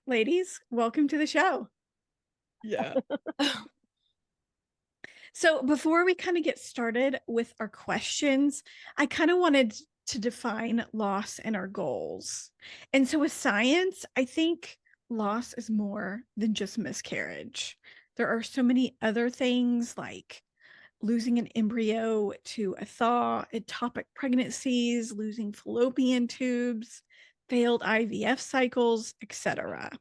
Ladies, welcome to the show. Yeah. So, before we kind of get started with our questions, I kind of wanted to define loss and our goals. And so, with science, I think loss is more than just miscarriage. There are so many other things like losing an embryo to a thaw, ectopic pregnancies, losing fallopian tubes, failed IVF cycles, etc.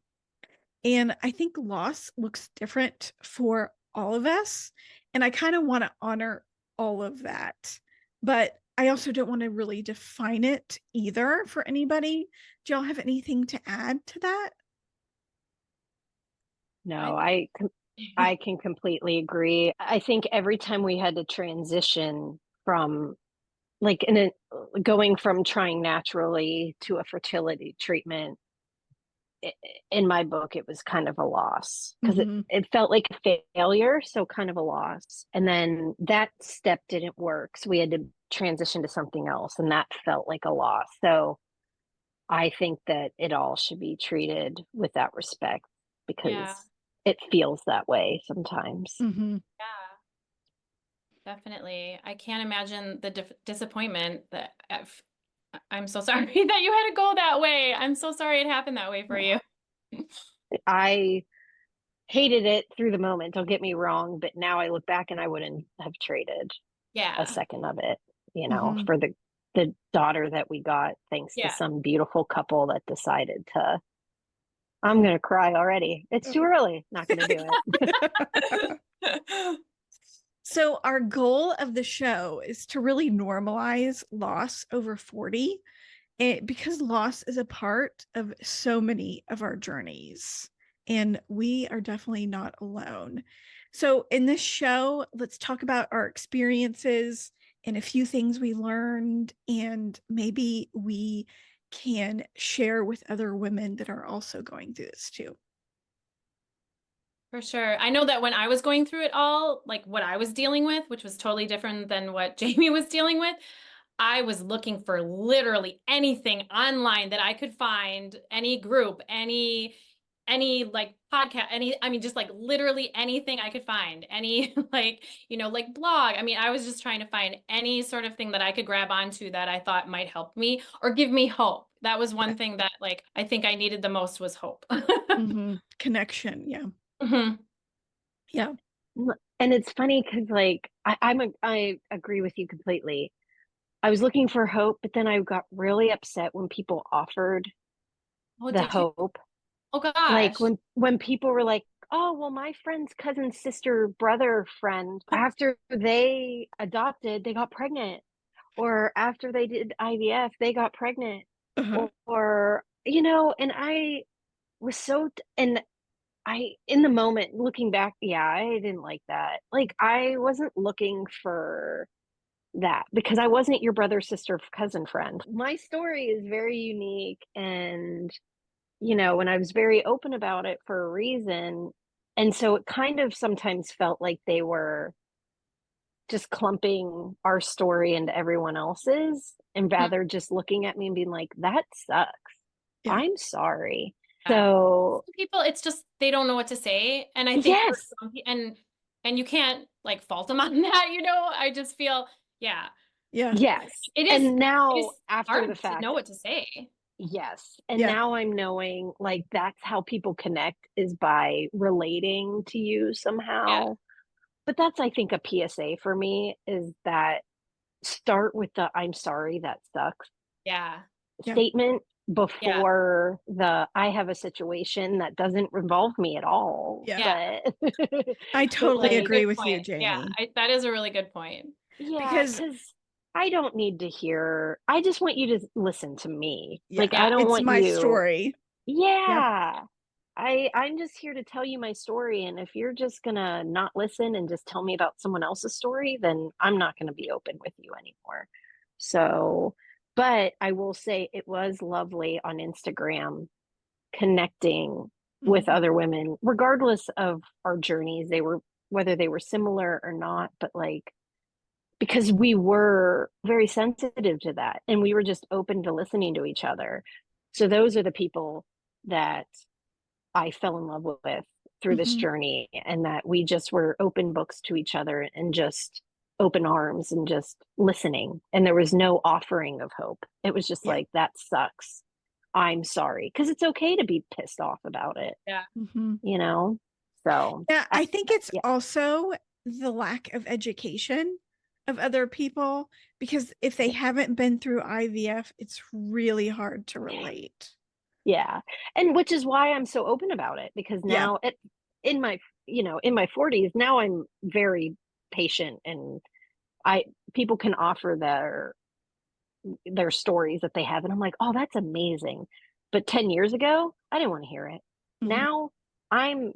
And I think loss looks different for all of us. And I kind of want to honor all of that. But I also don't want to really define it either for anybody. Do y'all have anything to add to that? I No, I can completely agree. I think every time we had to transition from like going from trying naturally to a fertility treatment, i- in my book, it was kind of a loss because it, Mm-hmm. it felt like a failure, so kind of a loss. And then that step didn't work, so we had to transition to something else, and that felt like a loss. So I think that it all should be treated with that respect yeah, because it feels that way sometimes. Mm-hmm. yeah, definitely. I can't imagine the disappointment that I'm so sorry that you had to go that way. I'm so sorry it happened that way for you. I hated it through the moment, don't get me wrong, but now I look back and I wouldn't have traded a Yeah. second of it, Mm-hmm. for the daughter that we got thanks to Yeah. some beautiful couple that decided to I'm gonna cry already. It's too early. Not gonna do it. So, our goal of the show is to really normalize loss over 40 because loss is a part of so many of our journeys, and we are definitely not alone. So, in this show, let's talk about our experiences and a few things we learned, and maybe we can share with other women that are also going through this too. For sure. I know that when I was going through it all, like what I was dealing with, which was totally different than what Jamie was dealing with, I was looking for literally anything online that I could find, any group, any like podcast, I mean just like literally anything I could find, any like, like blog. I mean, I was just trying to find any sort of thing that I could grab onto that I thought might help me or give me hope. That was one thing that like I think I needed the most was hope. Mm-hmm. Connection. Yeah. Mhm. Yeah. And it's funny because I agree with you completely. I was looking for hope, but then I got really upset when people offered Oh, the did you? hope. Oh Like gosh. when people were like, "Oh, well, my friend's cousin, sister, brother, friend, after they adopted, they got pregnant, or after they did IVF, they got pregnant, Uh-huh. and I was and I in the moment looking back, yeah, I didn't like that. Like I wasn't looking for that because I wasn't your brother, sister, cousin, friend. My story is very unique and and I was very open about it for a reason. And so it kind of sometimes felt like they were just clumping our story into everyone else's and Mhm. rather just looking at me and being like, that sucks. Yeah. I'm sorry. Yeah. So, Some people, it's just they don't know what to say, and I think for yes, some and you can't like fault them on that, I just feel, yeah, Yeah. yes. it is And it now, is after the hard to fact, know what to say. yes. And Yeah. now I'm knowing like that's how people connect is by relating to you Yeah, somehow. But that's, I think, a PSA for me is that start with the I'm sorry, that sucks yeah, Yeah. statement yeah, before the I have a situation that doesn't involve me at all. Yeah. yeah. But, I but That's totally a like, agree good with you, point. Yeah, Jamie, that is a really good point. yeah, because because I don't need to hear, I just want you to listen to me. Like, yeah, I Yeah, don't it's want my you, story. Yep. yeah. I'm just here to tell you my story, and if you're just gonna not listen and just tell me about someone else's story, then I'm not gonna be open with you anymore. So, but I will say it was lovely on Instagram connecting with Mhm. other women, regardless of our journeys. They were whether they were similar or not, but like because we were very sensitive to that and we were just open to listening to each other. So those are the people that I fell in love with through this Mhm. journey, and that we just were open books to each other and just open arms and just listening. And there was no offering of hope. It was just Yeah. like, that sucks. I'm sorry. Because it's okay to be pissed off about it, Yeah. Mhm. you know? So, Yeah, I think it's yeah, also the lack of education of other people, because if they haven't been through IVF, it's really hard to relate. yeah. And which is why I'm so open about it, because Yeah. now in my, in my 40s, now I'm very patient, and I people can offer their stories that they have, and I'm like, oh, that's amazing. But 10 years ago, I didn't want to hear it. Mhm. Now I'm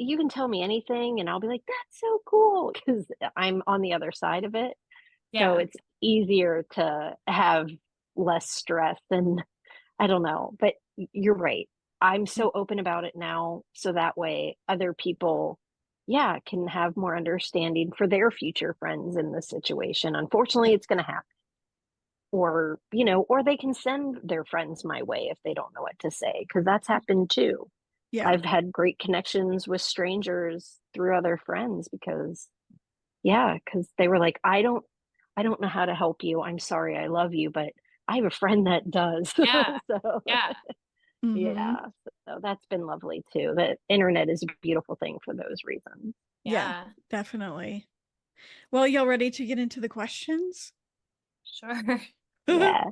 you can tell me anything and I'll be like, that's so cool, because I'm on the other side of it. So Yeah. it's easier to have less stress, and I don't know, but you're right. I'm so open about it now, so that way other people, yeah, can have more understanding for their future friends in this situation. Unfortunately, Yeah. it's going to happen. Or they can send their friends my way if they don't know what to say, because that's happened too. Yeah. I've had great connections with strangers through other friends, because yeah, because they were like, I don't know how to help you. I'm sorry, I love you, but I have a friend that does. Yeah. So Yeah. Mhm. yeah, so that's been lovely too. The internet is a beautiful thing for those reasons. Yeah, Yeah. definitely. Well, y'all ready to get into the questions? Sure. Yeah.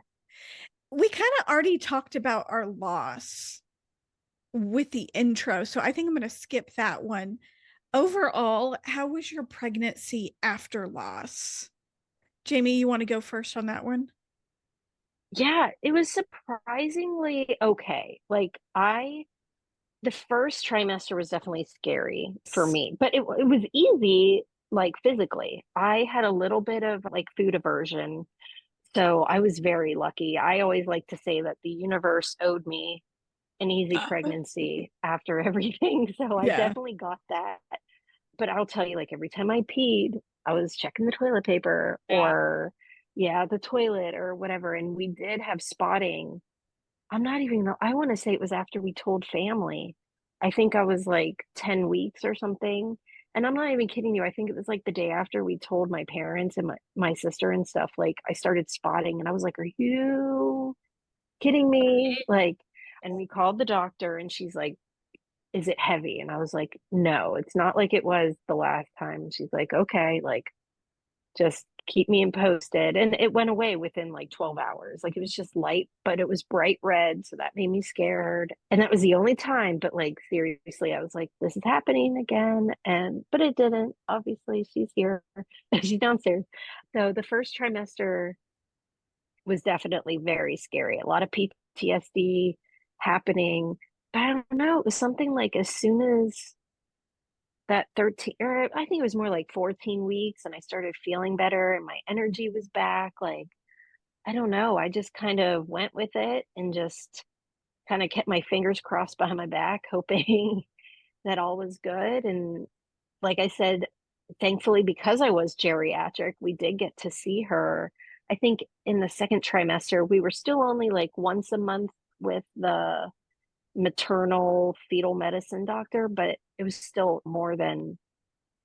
We kind of already talked about our loss with the intro, so I think I'm going to skip that one. Overall, how was your pregnancy after loss? Jamey, you want to go first on that one? Yeah, it was surprisingly okay. Like, the first trimester was definitely scary for me, but it was easy, like, physically. I had a little bit of, like, food aversion, so I was very lucky. I always like to say that the universe owed me an easy Uh, pregnancy after everything, so I yeah. definitely got that. But I'll tell you, like, every time I peed, I was checking the toilet paper, Yeah. or yeah, the toilet or whatever, and we did have spotting. I'm not even I wanna say it was after we told family. I think I was, like, 10 weeks or something, and I'm not even kidding you, I think it was, like, the day after we told my parents and my sister and stuff, like, I started spotting, and I was like, "Are you kidding me?" Right. Like, and we called the doctor, and she's like, "Is it heavy?" And I was like, "No, it's not like it was the last time." And she's like, "Okay, like, just keep me posted." And it went away within like 12 hours. Like, it was just light, but it was bright red. So that made me scared. And that was the only time. But like, seriously, I was like, this is happening again. But it didn't. Obviously, she's here, she's downstairs. So the first trimester was definitely very scary. A lot of PTSD happening. But I don't know. It was something like, as soon as that 13, or I think it was more like 14 weeks, and I started feeling better and my energy was back. Like, I don't know, I just kind of went with it and just kind of kept my fingers crossed behind my back, hoping that all was good. And like I said, thankfully, because I was geriatric, we did get to see her. I think in the second trimester, we were still only like once a month with the maternal fetal medicine doctor, but it was still more than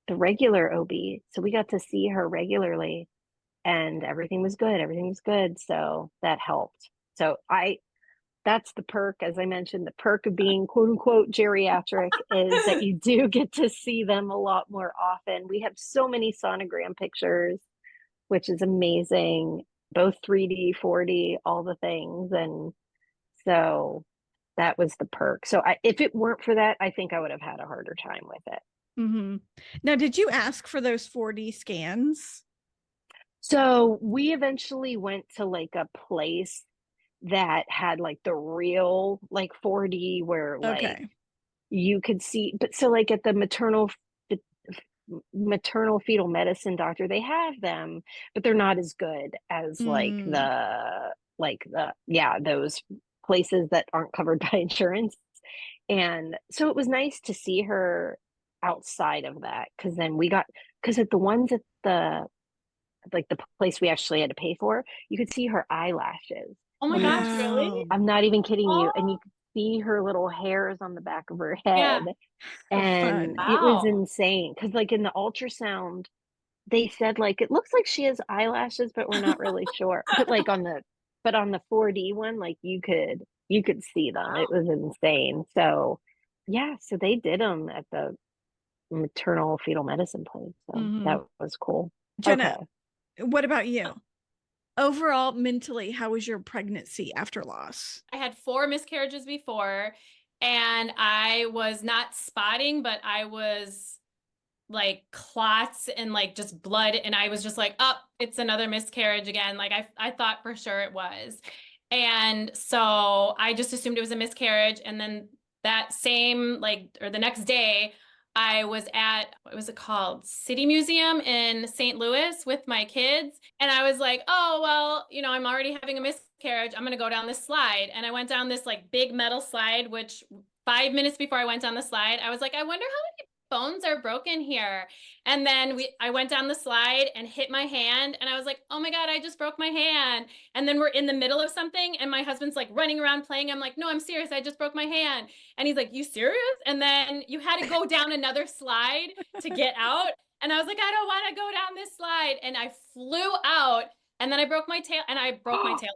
the regular OB. So we got to see her regularly, and everything was good. Everything was good. So that helped. So that's the perk, as I mentioned, the perk of being quote unquote geriatric is that you do get to see them a lot more often. We have so many sonogram pictures, which is amazing, both 3D, 4D, all the things. And so that was the perk. So if it weren't for that, I think I would have had a harder time with it. Mhm. Now, did you ask for those 4D scans? So we eventually went to like a place that had like the real like 4D, where like Okay. you could see. But so like at the maternal fetal medicine doctor, they have them, but they're not as good as Mm, yeah, those places that aren't covered by insurance. And so it was nice to see her outside of that, because then because at the ones at the place we actually had to pay for, you could see her eyelashes. Oh my And gosh, really? wow. I'm not even kidding you. And Oh, see her little hairs on the back of her Yeah. head, How and fun. it was Wow. insane. Cause like, in the ultrasound, they said, like, "It looks like she has eyelashes, but we're not really sure." But on the 4D one, like, you could see them. It Wow. was insane. So, yeah, so they did them at the maternal fetal medicine place, so Mhm. that was cool. Okay. Jenna, what about you? Overall, mentally, how was your pregnancy after loss? I had 4 miscarriages before, and I was not spotting, but I was like clots and like just blood, and I was just like, oh, it's another miscarriage again. Like I thought for sure it was. And so I just assumed it was a miscarriage. And then that same, like, or the next day, I was at, what was it called? City Museum in St. Louis with my kids. And I was like, oh, well, I'm already having a miscarriage. I'm going to go down this slide. And I went down this like big metal slide, which 5 minutes before I went down the slide, I was like, I wonder how many bones are broken here. And then I went down the slide and hit my hand, and I was like, oh my God, I just broke my hand. And then we're in the middle of something, and my husband's like running around playing. I'm like, no, I'm serious. I just broke my hand. And he's like, you serious? And then you had to go down another slide to get out. And I was like, I don't want to go down this slide. And I flew out, and then I broke my tail, and I broke my tail.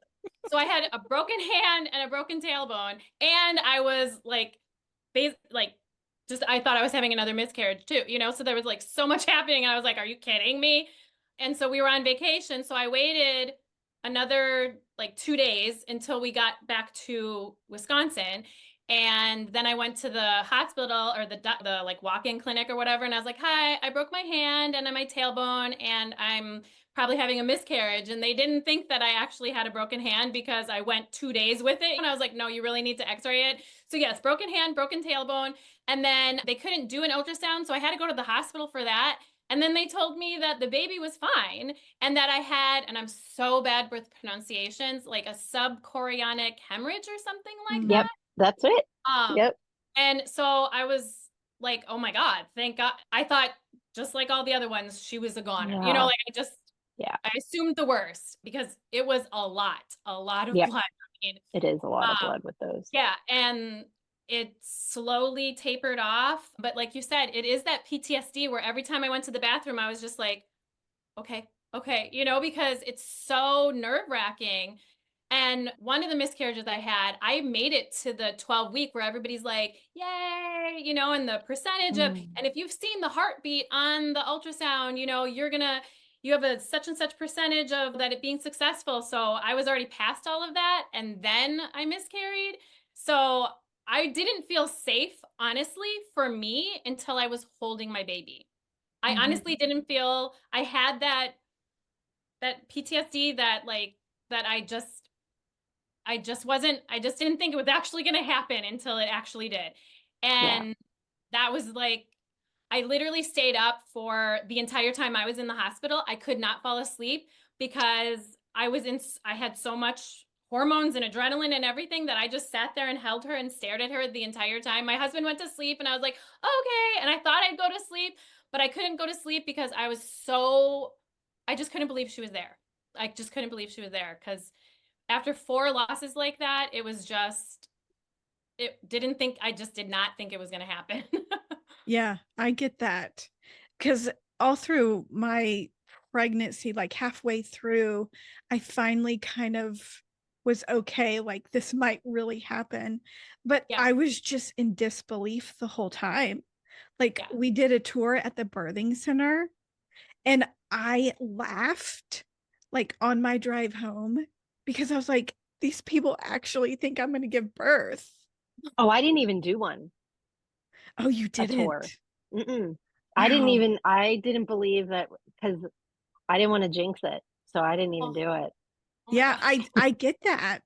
So I had a broken hand and a broken tailbone, and I was like, like, just I thought I was having another miscarriage too, so there was like so much happening, and I was like, are you kidding me? And so we were on vacation, so I waited another like 2 days until we got back to Wisconsin. And then I went to the hospital, or the like walk-in clinic or whatever, and I was like, hi, I broke my hand and my tailbone, and I'm probably having a miscarriage. And they didn't think that I actually had a broken hand because I went 2 days with it. And I was like, no, you really need to x-ray it. So yes, broken hand, broken tailbone. And then they couldn't do an ultrasound, so I had to go to the hospital for that. And then they told me that the baby was fine, and that I had, and I'm so bad with pronunciations, like a subchorionic hemorrhage or something like Mm. Yep, that. that's it. Um, Yep. and so I was like, oh my God, thank God. I thought, just like all the other ones, she was a goner. Yeah. Like Yeah. I assumed the worst because it was a lot of Yep. blood. I mean, It is a lot of um, blood with those. yeah, and it slowly tapered off. But like you said, it is that PTSD where every time I went to the bathroom, I was just like, okay, okay, because it's so nerve-wracking. And one of the miscarriages I had, I made it to the 12-week where everybody's like, yay, and the percentage of, Mm. and if you've seen the heartbeat on the ultrasound, you have a such and such percentage of that it being successful. So I was already past all of that. And then I miscarried. So I didn't feel safe, honestly, for me until I was holding my baby. I Mhm. honestly didn't feel I had that PTSD, that like that I just didn't think it was actually going to happen until it actually did. Yeah. And that was like, I literally stayed up for the entire time I was in the hospital. I could not fall asleep because I had so much hormones and adrenaline and everything that I just sat there and held her and stared at her the entire time. My husband went to sleep, and I was like, okay. And I thought I'd go to sleep, but I couldn't go to sleep because I just couldn't believe she was there. I just couldn't believe she was there because after 4 losses like that, I just did not think it was going to happen. Yeah, I get that. Because all through my pregnancy, like halfway through, I finally kind of was okay, like this might really happen. But Yeah. I was just in disbelief the whole time. Like Yeah. we did a tour at the birthing center, and I laughed like on my drive home because I was like, these people actually think I'm going to give birth. Oh, I didn't even do one, Oh, you a tour. didn't? Mm-mm. Wow. I didn't believe that, because I didn't want to jinx it. So I didn't even Oh, do it. oh my Yeah, God. I get that.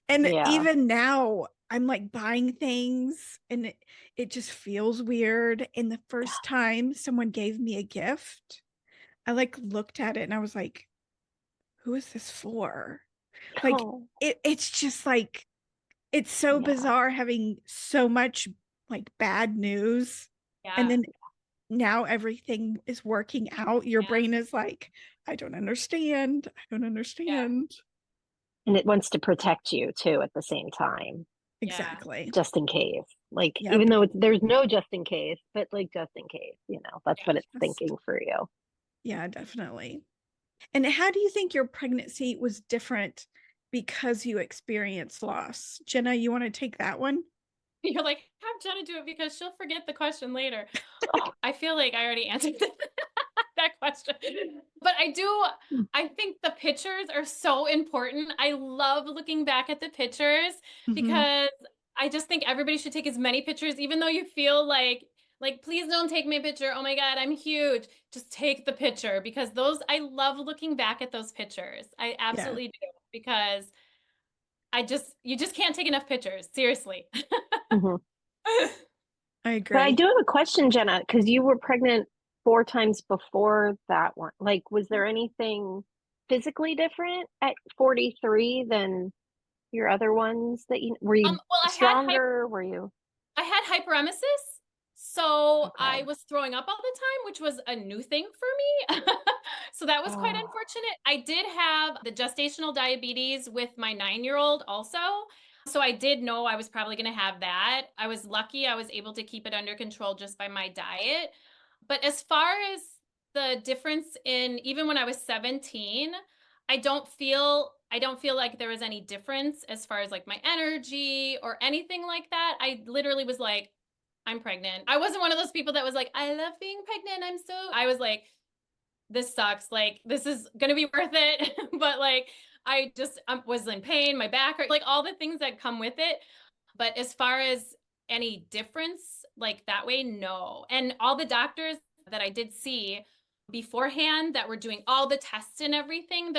And Yeah. even now I'm like buying things, and it just feels weird. And the first time someone gave me a gift, I like looked at it and I was like, who is this for? Like Oh, it's just like it's so yeah. bizarre having so much like bad news, and Yeah. then now everything is working out. Your Yeah. brain is like, I don't understand. I don't Yeah. understand. And it wants to protect you too at the same time. Yeah. Exactly. just in case. Like, Yep. even though there's no just in case, but like just in case, that's what it's Yes. thinking for you. Yeah, definitely. And how do you think your pregnancy was different because you experienced loss? Jenna, you want to take that one? You're like, have Jenna do it because she'll forget the question later. Oh, I feel like I already answered that question. But I think the pictures are so important. I love looking back at the pictures Mhm. because I just think everybody should take as many pictures, even though you feel like, please don't take my picture. Oh my God, I'm huge. Just take the picture because I love looking back at those pictures. I Yeah, absolutely do because you just can't take enough pictures. Seriously. mhm. I But I agree. do have a question, Jenna, because you were pregnant 4 times before that one. Like, was there anything physically different at 43 than your other ones that were you Well, stronger? Were you I had hyperemesis, so I okay? was throwing up all the time, which was a new thing for me. So that was quite Oh, unfortunate. I did have the gestational diabetes with my 9-year-old also. So I did know I was probably going to have that. I was lucky I was able to keep it under control just by my diet. But as far as the difference in even when I was 17, I don't feel like there was any difference as far as like my energy or anything like that. I literally was like, I'm pregnant. I wasn't one of those people that was like, I love being pregnant. I was like, this sucks. Like, this is going to be worth it. But like, I just was in pain, my back hurt, like all the things that come with it. But as far as any difference, like that way, no. And all the doctors that I did see beforehand that were doing all the tests and everything,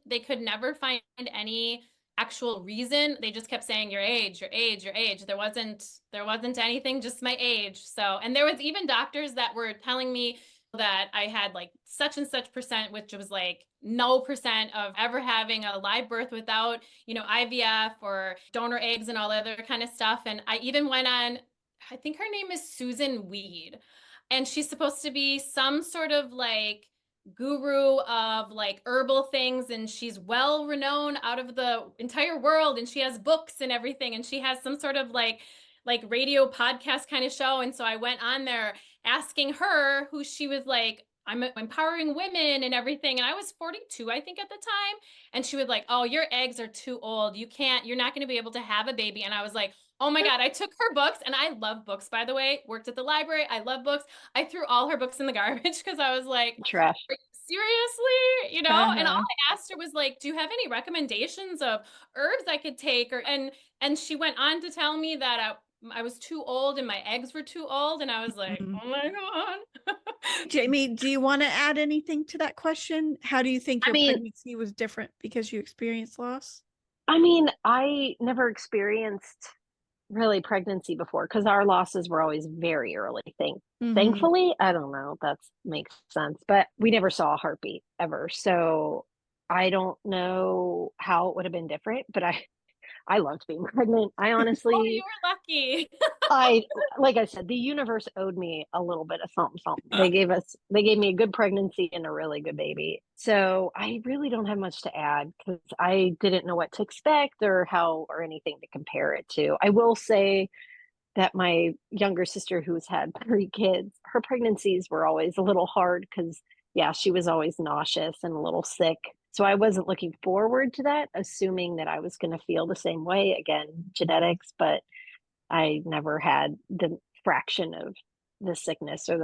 they could never find any actual reason. They just kept saying your age, your age, your age. There wasn't anything, just my age. So, and there was even doctors that were telling me that I had like such and such percent, which was like no percent of ever having a live birth without IVF or donor eggs and all other kind of stuff. And I even went on, I think her name is Susan Weed, and she's supposed to be some sort of like guru of like herbal things, and she's well renowned out of the entire world, and she has books and everything, and she has some sort of like radio podcast kind of show. And so I went on there asking her who she was like, I'm empowering women and everything. And I was 42, I think, at the time. And she was like, oh, your eggs are too old. You're not going to be able to have a baby. And I was like, oh my God, I took her books, and I love books, by the way, worked at the library. I love books. I threw all her books in the garbage because I was like, trash. seriously, and all Uh-huh. I asked her was like, do you have any recommendations of herbs I could take? And she went on to tell me that I was too old and my eggs were too old. And I was like, Mhm. oh my God. Jamie, do you want to add anything to that question? How do you think I your mean, pregnancy was different because you experienced loss? I never experienced really pregnancy before because our losses were always very early. Hmm. Thankfully, I don't know if that makes sense, but we never saw a heartbeat ever. So I don't know how it would have been different, but I loved being pregnant. I Oh, honestly, you were lucky. I like I said, the universe owed me a little bit of something, something. They gave me a good pregnancy and a really good baby. So I really don't have much to add because I didn't know what to expect or how or anything to compare it to. I will say that my younger sister, who's had 3 kids, her pregnancies were always a little hard because, yeah, she was always nauseous and a little sick. So I wasn't looking forward to that, assuming that I was going to feel the same way. Again, genetics, but I never had the fraction of the sickness or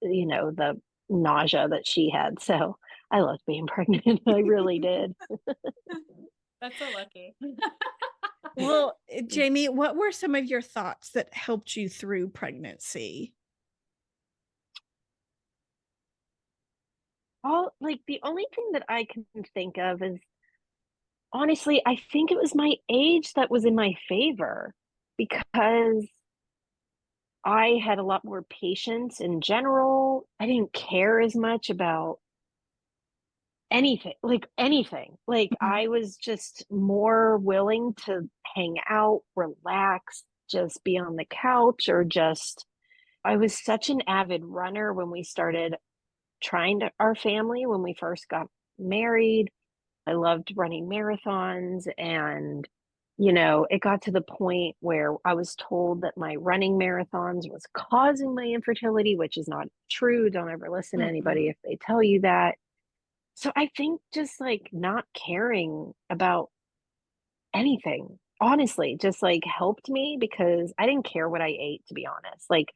the nausea that she had. So I loved being pregnant. I really did. That's so lucky. Well, Jamie, what were some of your thoughts that helped you through pregnancy? All like the only thing that I can think of is honestly, I think it was my age that was in my favor because I had a lot more patience in general. I didn't care as much about anything, like anything. Like Mhm. I was just more willing to hang out, relax, just be on the couch or just I was such an avid runner when we started trying to our family when we 1st got married. I loved running marathons and you know, it got to the point where I was told that my running marathons was causing my infertility, which is not true. Don't ever listen to anybody Mm-mm. if they tell you that. So I think just like not caring about anything, honestly, just like helped me because I didn't care what I ate, to be honest. Like,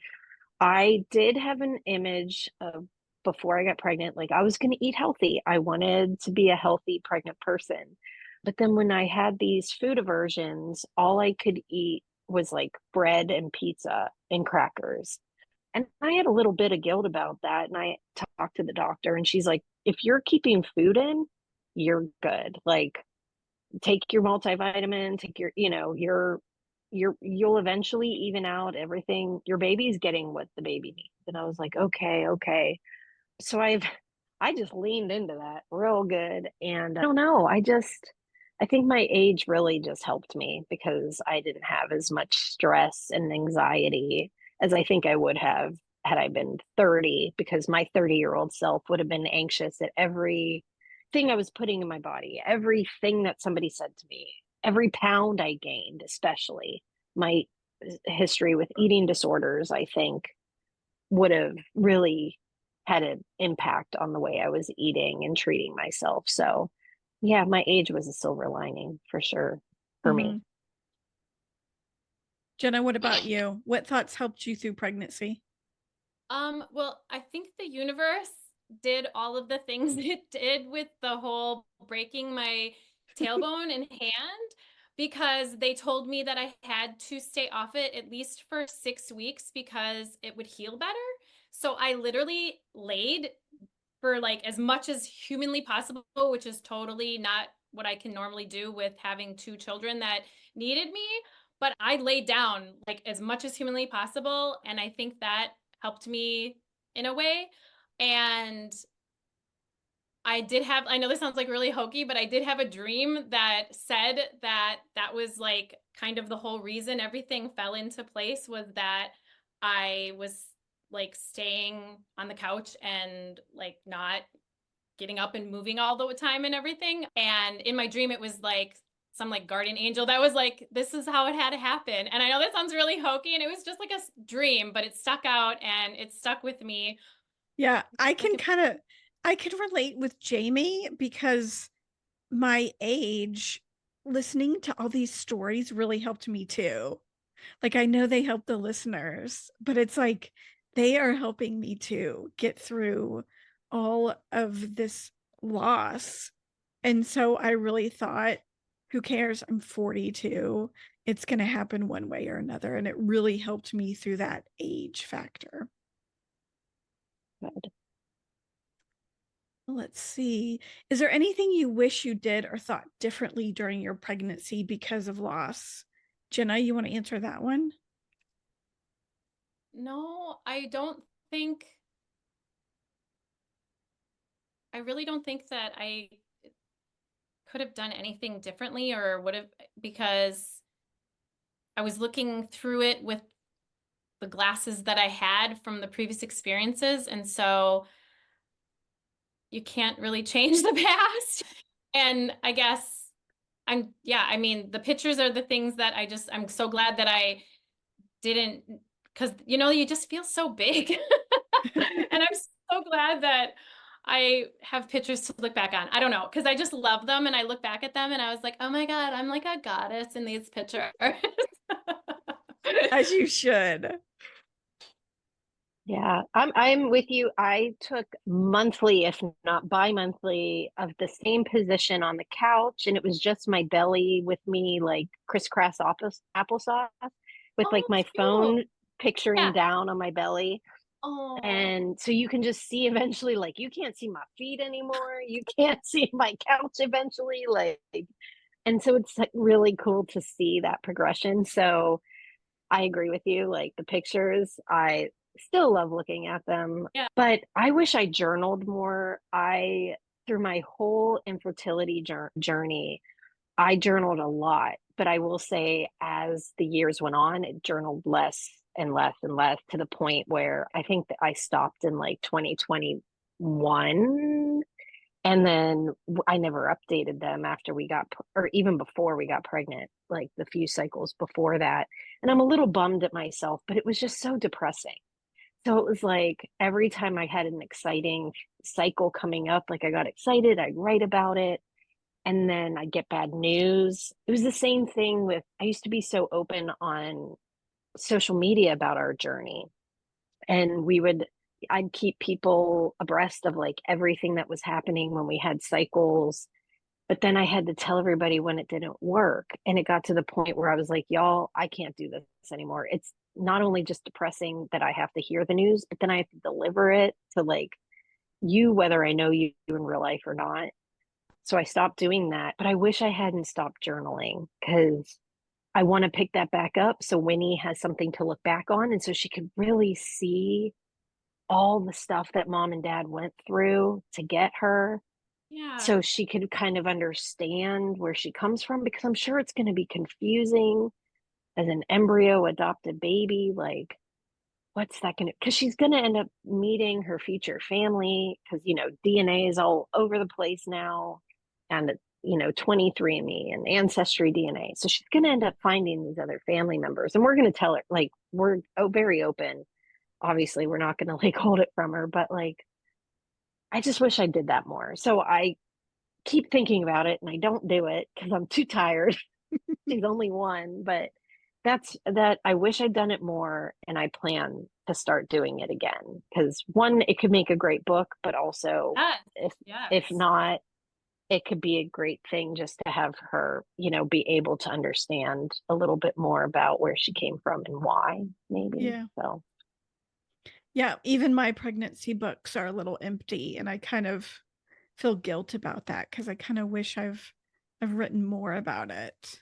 I did have an image of before I got pregnant, like I was going to eat healthy. I wanted to be a healthy pregnant person. But then when I had these food aversions, all I could eat was like bread and pizza and crackers. And I had a little bit of guilt about that. And I talked to the doctor, and she's like, if you're keeping food in, you're good. Like, take your multivitamin, take your, you know, you'll eventually even out everything. Your baby's getting what the baby needs. And I was like, okay, okay. So I just leaned into that real good. And I don't know, I think my age really just helped me because I didn't have as much stress and anxiety as I think I would have had I been 30, because my 30-year-old self would have been anxious at every thing I was putting in my body, everything that somebody said to me, every pound I gained, especially my history with eating disorders, I think would have really had an impact on the way I was eating and treating myself. So, yeah, my age was a silver lining for sure for me. Mm-hmm. Jenna, what about you? What thoughts helped you through pregnancy? Well, I think the universe did all of the things it did with the whole breaking my tailbone and hand, because they told me that I had to stay off it at least for 6 weeks because it would heal better. So I literally laid for like as much as humanly possible, which is totally not what I can normally do with having two children that needed me. But I laid down like as much as humanly possible. And I think that helped me in a way. And I did have, I know this sounds like really hokey, but I did have a dream that said that that was like kind of the whole reason everything fell into place, was that I was like staying on the couch and like not getting up and moving all the time and everything. And in my dream, it was like some like guardian angel that was like, this is how it had to happen. And I know that sounds really hokey, and it was just like a dream, but it stuck out and it stuck with me. Yeah, Like, I can relate with Jamey because my age, listening to all these stories really helped me too. Like I know they help the listeners, but it's like they are helping me to get through all of this loss. And so I really thought, who cares? I'm 42. It's going to happen one way or another. And it really helped me through that age factor. Good. Let's see. Is there anything you wish you did or thought differently during your pregnancy because of loss? Jenna, you want to answer that one? no, I don't think, I really don't think that I could have done anything differently or would have, because I was looking through it with the glasses that I had from the previous experiences. And so you can't really change the past. And I guess yeah, I mean, the pictures are the things that I'm so glad that I didn't, because, you know, you just feel so big. And I'm so glad that I have pictures to look back on. I don't know, because I just love them and I look back at them and I was like, oh my God, I'm like a goddess in these pictures. As you should. Yeah, I'm with you. I took monthly, if not bi-monthly, of the same position on the couch, and it was just my belly with me like crisscross applesauce with like Oh, my cute. phone picturing Yeah. down on my belly. Oh, And so you can just see eventually, like, you can't see my feet anymore. You can't see my couch eventually. Like, and so it's like really cool to see that progression. So I agree with you. Like the pictures, I still love looking at them, yeah. but I wish I journaled more. Through my whole infertility journey, I journaled a lot, but I will say as the years went on, it journaled less and less and less to the point where I think that I stopped in like 2021. And then I never updated them after we got, or even before we got pregnant, like the few cycles before that. And I'm a little bummed at myself, but it was just so depressing. So it was like every time I had an exciting cycle coming up, like I got excited, I'd write about it, and then I'd get bad news. It was the same thing with, I used to be so open on social media about our journey. And I'd keep people abreast of like everything that was happening when we had cycles. But then I had to tell everybody when it didn't work. And it got to the point where I was like, y'all, I can't do this anymore. It's not only just depressing that I have to hear the news, but then I have to deliver it to like you, whether I know you in real life or not. So I stopped doing that. But I wish I hadn't stopped journaling, because I want to pick that back up so Winnie has something to look back on. And so she could really see all the stuff that mom and dad went through to get her, Yeah. so she could kind of understand where she comes from, because I'm sure it's going to be confusing as an embryo adopted baby. Like, what's that going to, because she's going to end up meeting her future family, because, DNA is all over the place now. And, 23andMe and Ancestry DNA. So she's going to end up finding these other family members. And we're going to tell her, like, we're very open. Obviously, we're not going to like hold it from her, but like, I just wish I did that more. So I keep thinking about it and I don't do it because I'm too tired. She's only one, but I wish I'd done it more, and I plan to start doing it again, because one, it could make a great book, but also Yes. if Yes. not, it could be a great thing just to have her, be able to understand a little bit more about where she came from and why, maybe. Yeah. So Yeah, even my pregnancy books are a little empty, and I kind of feel guilt about that because I kind of wish I've written more about it.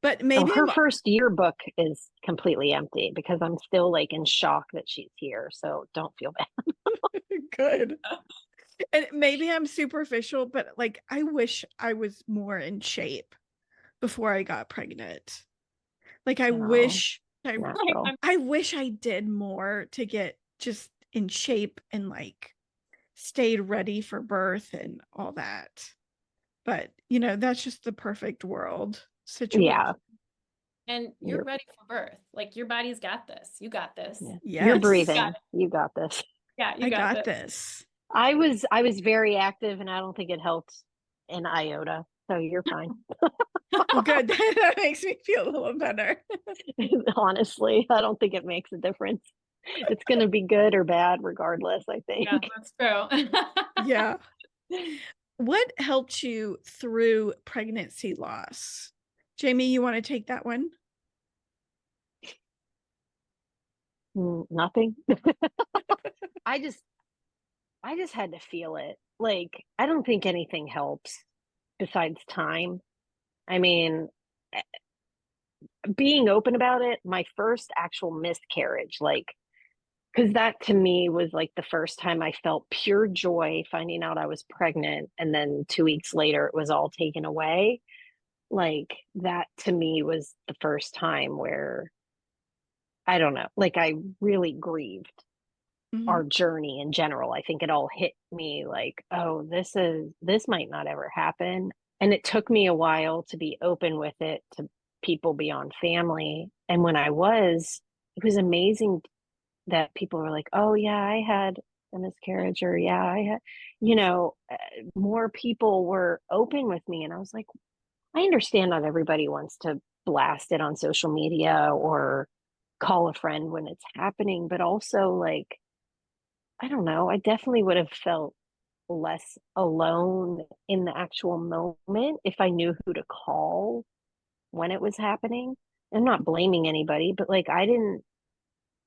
But maybe her first yearbook is completely empty because I'm still like in shock that she's here. So don't feel bad. good. And maybe I'm superficial, but like I wish I was more in shape before I got pregnant. Like I No, wish natural. I wish I did more to get just in shape and like stayed ready for birth and all that. But, that's just the perfect world situation. Yeah. And you're ready for birth. Like your body's got this. You got this. Yeah. Yes. You're breathing. You got this. Yeah, you I got got this. this. I was very active, and I don't think it helped an iota. So you're fine. Well, good. That makes me feel a little better. Honestly, I don't think it makes a difference. It's going to be good or bad regardless, I think. Yeah, that's true. Yeah. What helped you through pregnancy loss? Jamey, you want to take that one? Nothing. I just had to feel it. Like, I don't think anything helps besides time. I mean, being open about it, my first actual miscarriage, like, because that to me was like the first time I felt pure joy finding out I was pregnant. And then 2 weeks later, it was all taken away. Like, that to me was the first time where, I don't know, like I really grieved our journey in general. I think it all hit me like, oh, this might not ever happen. And it took me a while to be open with it to people beyond family. And when it was amazing that people were like, oh yeah, I had a miscarriage, or yeah, I had, more people were open with me. And I was like, I understand not everybody wants to blast it on social media or call a friend when it's happening, but also like, I don't know, I definitely would have felt less alone in the actual moment if I knew who to call when it was happening. I'm not blaming anybody, but like I didn't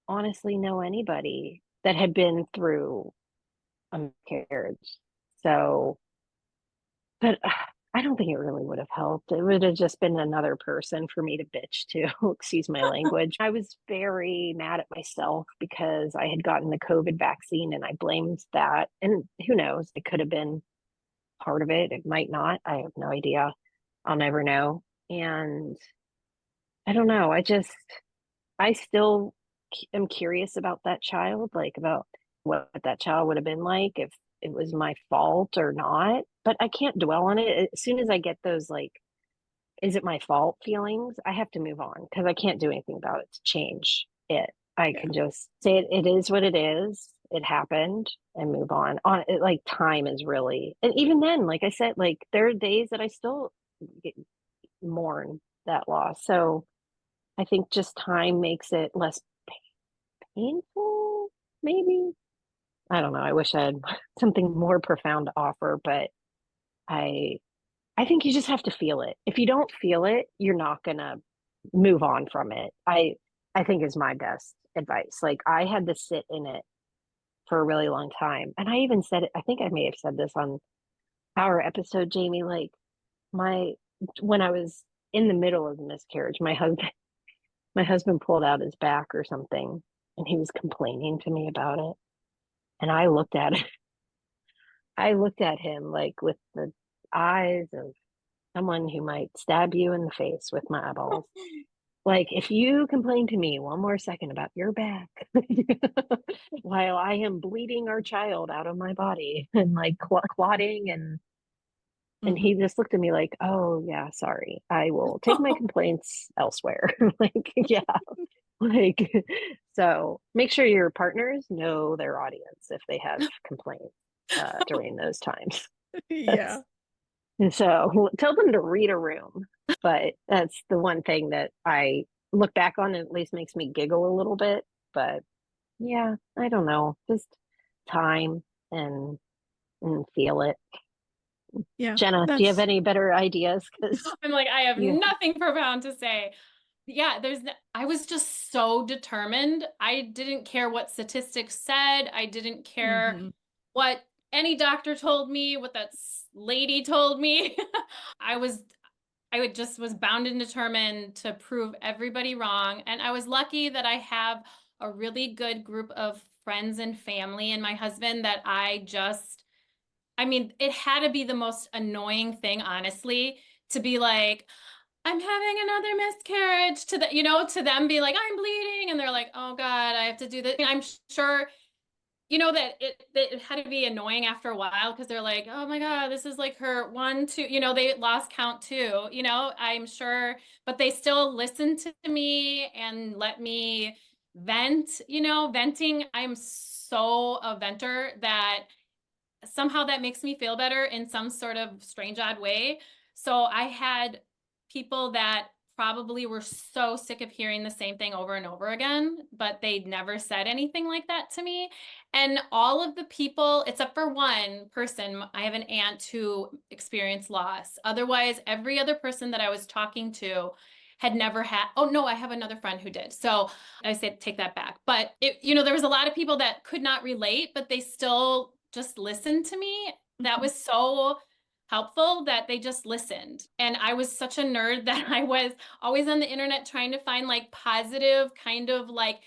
honestly know anybody that had been through a miscarriage. So, but I don't think it really would have helped. It would have just been another person for me to bitch to, excuse my language. I was very mad at myself because I had gotten the COVID vaccine and I blamed that. And who knows, it could have been part of it. It might not. I have no idea. I'll never know. And I don't know. I still am curious about that child, like about what that child would have been like if it was my fault or not, but I can't dwell on it. As soon as I get those, like, is it my fault feelings, I have to move on because I can't do anything about it to change it. I Yeah. can just say it is what it is. It happened and move on it. Like, time is really, and even then, like I said, like, there are days that I still mourn that loss. So I think just time makes it less painful, maybe. I don't know. I wish I had something more profound to offer, but I I think you just have to feel it. If you don't feel it, you're not gonna move on from it. I think is my best advice. Like, I had to sit in it for a really long time. And I even said it, I think I may have said this on our episode, Jamie, like, my when I was in the middle of the miscarriage, my husband pulled out his back or something, and he was complaining to me about it. And I looked at him like with the eyes of someone who might stab you in the face with my eyeballs. Like, if you complain to me one more second about your back while I am bleeding our child out of my body and like clotting, and he just looked at me like, oh yeah, sorry, I will take my complaints elsewhere. Like, yeah, like, so make sure your partners know their audience if they have complaints during those times. Yeah. That's and so tell them to read a room. But that's the one thing that I look back on and at least makes me giggle a little bit. But yeah, I don't know. Just time and feel it. Yeah. Jenna, do you have That's any better ideas? Because I'm like, I have you nothing profound to say. Yeah, I was just so determined. I didn't care what statistics said. I didn't care mhm. what any doctor told me, what that lady told me. I was just was bound and determined to prove everybody wrong. And I was lucky that I have a really good group of friends and family and my husband that I mean, it had to be the most annoying thing, honestly, to be like, I'm having another miscarriage to to them be like, I'm bleeding. And they're like, oh God, I have to do this. I'm sure, that it had to be annoying after a while because they're like, oh my God, this is like her one, two, they lost count too, I'm sure, but they still listened to me and let me vent, venting. I'm so a venter that somehow that makes me feel better in some sort of strange, odd way. So I had people that probably were so sick of hearing the same thing over and over again, but they never said anything like that to me. And all of the people, except for one person, I have an aunt who experienced loss. Otherwise, every other person that I was talking to had never had, oh no, I have another friend who did. So I said, take that back. But there was a lot of people that could not relate, but they still just listened to me. That Mhm. was so helpful that they just listened. And I was such a nerd that I was always on the internet trying to find like positive kind of like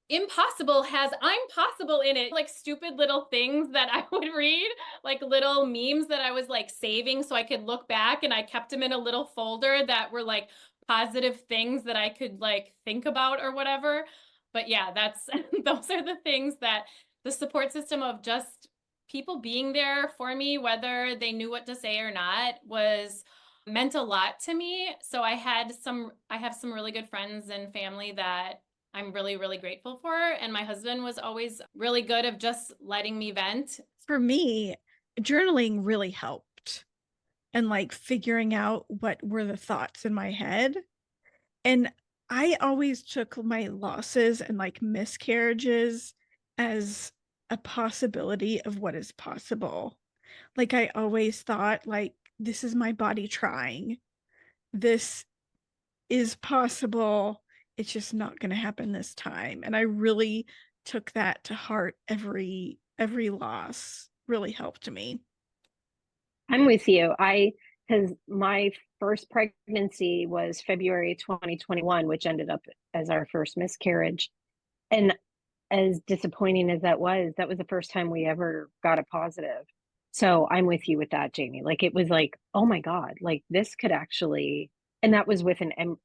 impossible has I'm possible in it, like stupid little things that I would read, like little memes that I was like saving so I could look back, and I kept them in a little folder that were like positive things that I could like think about or whatever. But yeah, that's those are the things that the support system of just people being there for me, whether they knew what to say or not, was meant a lot to me. So I have some really good friends and family that I'm really, really grateful for. And my husband was always really good of just letting me vent. For me, journaling really helped and like figuring out what were the thoughts in my head. And I always took my losses and like miscarriages as a possibility of what is possible. Like, I always thought, like, this is my body trying. This is possible. It's just not going to happen this time. And I really took that to heart. Every loss really helped me. I'm with you. Because my first pregnancy was February 2021, which ended up as our first miscarriage. And as disappointing as that was the first time we ever got a positive. So I'm with you with that, Jamie. Like, it was like, oh my God, like this could actually, and that was with an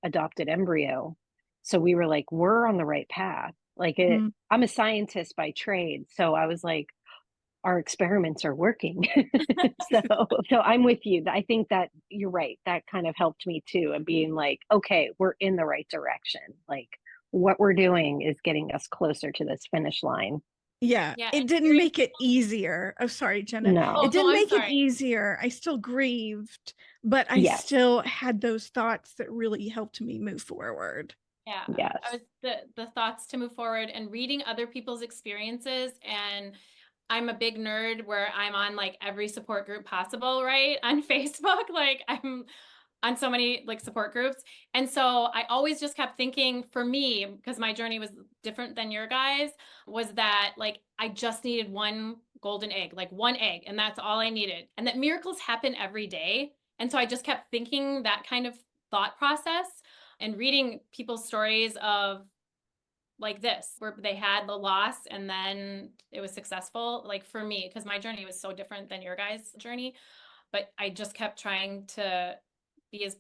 adopted embryo. So we were like, we're on the right path. Like, Mm, I'm a scientist by trade. So I was like, our experiments are working. so so I'm with you. I think that you're right. That kind of helped me too, and being like, okay, we're in the right direction. Like what we're doing is getting us closer to this finish line. Yeah, Yeah, it and didn't hearing make it easier. Oh, sorry, Jenna. No. Oh, It no, didn't I'm make it sorry. easier. I still grieved, but I Yes. still had those thoughts that really helped me move forward. Yeah, I Yes. was the thoughts to move forward and reading other people's experiences. And I'm a big nerd where I'm on like every support group possible, right? On Facebook, like I'm on so many like support groups. And so I always just kept thinking for me, because my journey was different than your guys, was that like I just needed one golden egg, like one egg, and that's all I needed. And that miracles happen every day. And so I just kept thinking that kind of thought process and reading people's stories of like this, where they had the loss and then it was successful. Like for me, because my journey was so different than your guys' journey, but I just kept trying to be as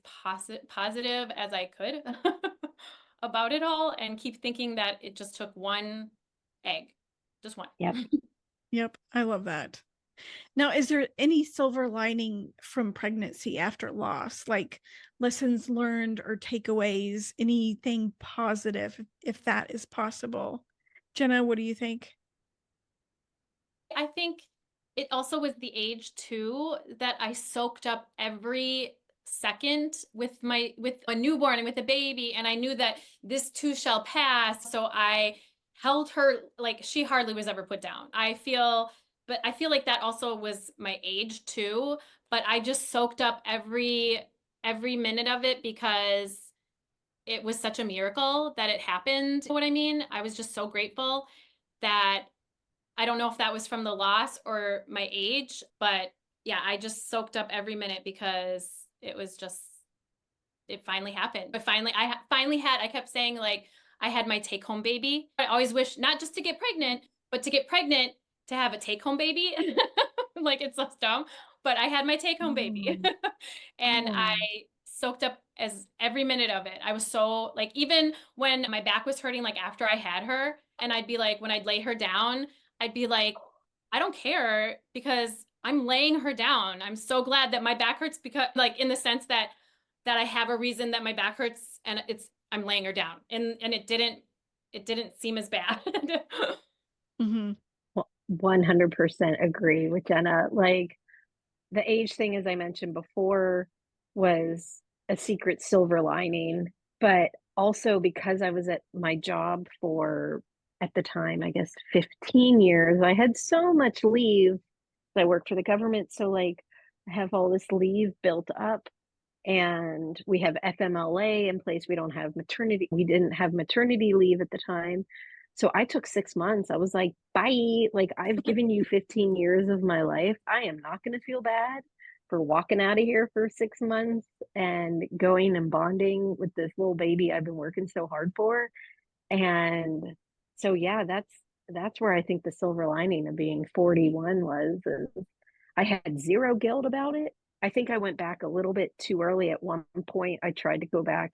positive as I could about it all and keep thinking that it just took one egg, just one. Yep. Yep, I love that. Now, is there any silver lining from pregnancy after loss, like lessons learned or takeaways, anything positive, if that is possible? Jenna, what do you think? I think it also was the age too that I soaked up every second with a newborn and with a baby, and I knew that this too shall pass. So I held her like she hardly was ever put down. But I feel like that also was my age too. But I just soaked up every minute of it because it was such a miracle that it happened. What I mean, I was just so grateful that I don't know if that was from the loss or my age, but yeah, I just soaked up every minute because it was just it finally happened. Finally had I kept saying like I had my take home baby. I always wish not just to get pregnant, but to get pregnant to have a take home baby. Like it's so dumb, but I had my take home baby. Oh, And I oh. soaked up as every minute of it. I was so like even when my back was hurting like after I had her and I'd be like when I'd lay her down, I'd be like I don't care because I'm laying her down. I'm so glad that my back hurts because like in the sense that I have a reason that my back hurts and I'm laying her down. And it didn't seem as bad. Hmm. Well, 100% agree with Jenna. Like the age thing, as I mentioned before, was a secret silver lining, but also because I was at my job for, at the time, I guess 15 years, I had so much leave. I worked for the government, so like I have all this leave built up, and we have FMLA in place. We didn't have maternity leave at the time. So I took 6 months. I was like, bye. Like, I've given you 15 years of my life. I am not going to feel bad for walking out of here for 6 months and going and bonding with this little baby I've been working so hard for. And so, yeah, that's where I think the silver lining of being 41 was. I had zero guilt about it. I think I went back a little bit too early at one point. I tried to go back.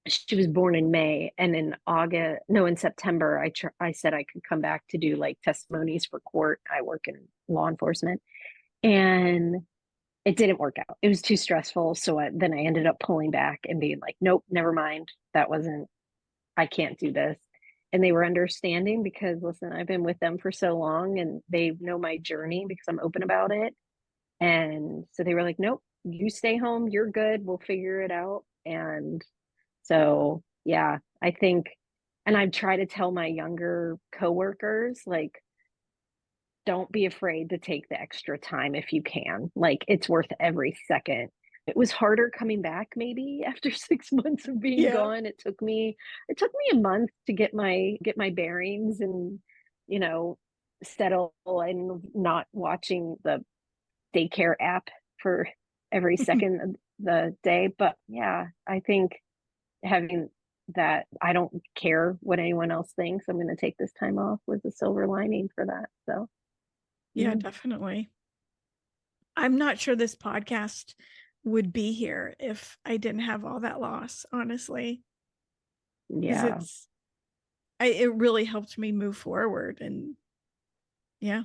She was born in May, and in August, no, in September, I said I could come back to do like testimonies for court. I work in law enforcement, and it didn't work out. It was too stressful. So then I ended up pulling back and being like, nope, never mind. That wasn't, I can't do this. And they were understanding because, listen, I've been with them for so long and they know my journey because I'm open about it. And so they were like, nope, you stay home. You're good. We'll figure it out. And so, yeah, I think, and I've tried to tell my younger coworkers, like, don't be afraid to take the extra time if you can. Like, it's worth every second. It was harder coming back maybe after 6 months of being Yeah. gone. It took me a month to get my bearings and, you know, settle and not watching the daycare app for every second of the day. But yeah, I think having that, I don't care what anyone else thinks. I'm going to take this time off was a silver lining for that. So, Yeah, yeah. definitely. I'm not sure this podcast would be here if I didn't have all that loss, honestly, because Yeah. it really helped me move forward. And yeah.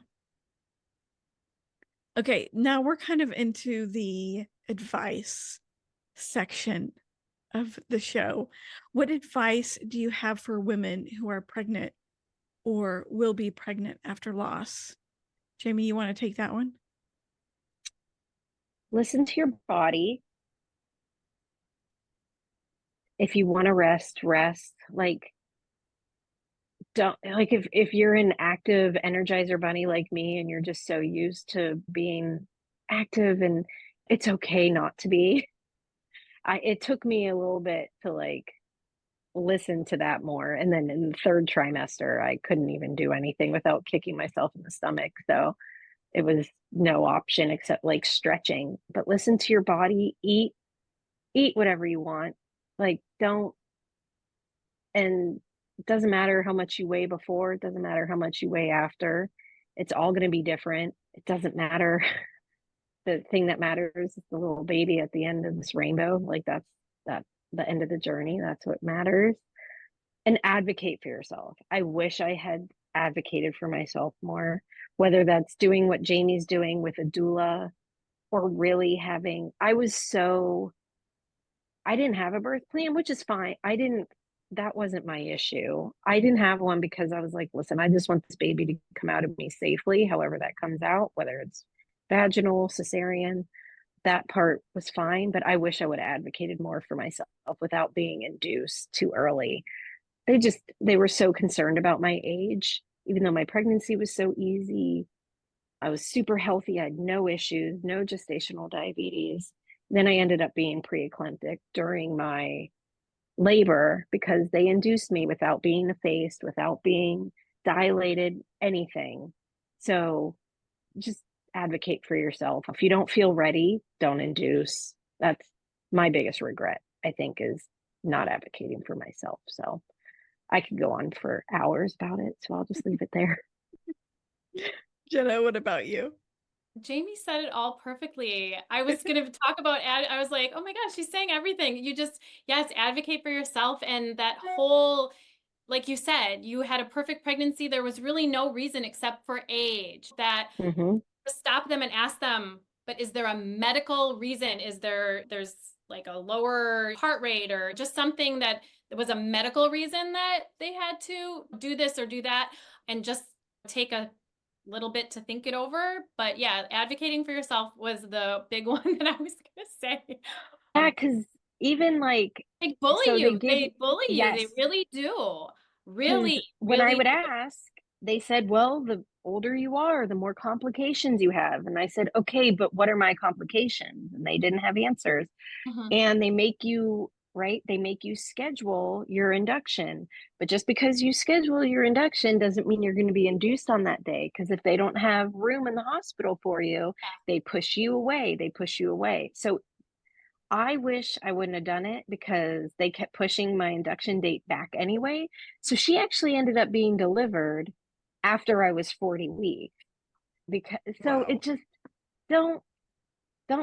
Okay, now we're kind of into the advice section of the show. What advice do you have for women who are pregnant or will be pregnant after loss? Jamey, you want to take that one? Listen to your body. If you want to rest, rest. Like, don't, like, if you're an active energizer bunny like me and you're just so used to being active, and it's okay not to be. It took me a little bit to like listen to that more. And then in the third trimester, I couldn't even do anything without kicking myself in the stomach. So it was no option except like stretching. But listen to your body, eat whatever you want. Like, don't, and it doesn't matter how much you weigh before, it doesn't matter how much you weigh after. It's all going to be different. It doesn't matter. The thing that matters is the little baby at the end of this rainbow. Like, that the end of the journey. That's what matters. And advocate for yourself. I wish I had advocated for myself more, whether that's doing what Jamey's doing with a doula, or really having, I didn't have a birth plan, which is fine. That wasn't my issue. I didn't have one because I was like, listen, I just want this baby to come out of me safely, however that comes out, whether it's vaginal, cesarean, that part was fine. But I wish I would have advocated more for myself without being induced too early. They were so concerned about my age, even though my pregnancy was so easy. I was super healthy. I had no issues, no gestational diabetes. Then I ended up being preeclamptic during my labor because they induced me without being effaced, without being dilated, anything. So just advocate for yourself. If you don't feel ready, don't induce. That's my biggest regret, I think, is not advocating for myself. So I could go on for hours about it, so I'll just leave it there. Jenna, what about you? Jamey said it all perfectly. I was going to talk about I was like, oh my gosh, she's saying everything. Yes, advocate for yourself. And that whole, like you said, you had a perfect pregnancy. There was really no reason except for age that Mm-hmm. stop them and ask them, but is there a medical reason? There's like a lower heart rate or just something that was a medical reason that they had to do this or do that, and just take a little bit to think it over. But yeah, advocating for yourself was the big one that I was going to say. Yeah, because even like, They bully so they you. give, They bully you. yes, They really do. because Really, when I really would do. ask, they said, well, the older you are, the more complications you have. And I said, okay, but what are my complications? And they didn't have answers. Mhm. And they make you, right? They make you schedule your induction. But just because you schedule your induction doesn't mean you're going to be induced on that day. Because if they don't have room in the hospital for you, they push you away. They push you away. So I wish I wouldn't have done it because they kept pushing my induction date back anyway. So she actually ended up being delivered after I was 40 weeks. Because so Wow. it just, don't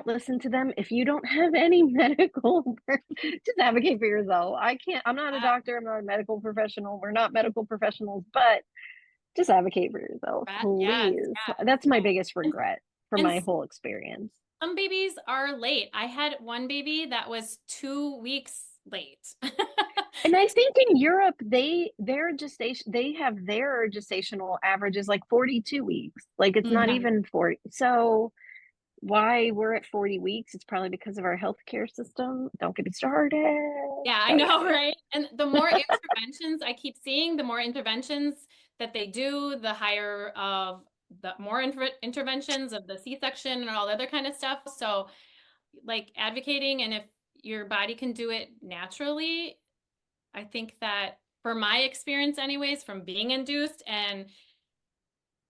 listen to them. If you don't have any medical, just advocate for yourself. I'm not a doctor, I'm not a medical professional. We're not medical professionals, but just advocate for yourself, Yes, please. yes. That's my biggest And, regret for and my whole experience. some babies are late. I had one baby that was 2 weeks late. And I think in Europe, they have their gestational averages like 42 weeks. Like, it's not Mhm. even 40. So why we're at 40 weeks, it's probably because of our healthcare system. Don't get me started. Yeah, I So yeah. know, right? And the more interventions I keep seeing, the more interventions that they do, the higher of the more interventions of the C-section and all the other kind of stuff. So like advocating, and if your body can do it naturally, I think that for my experience anyways, from being induced and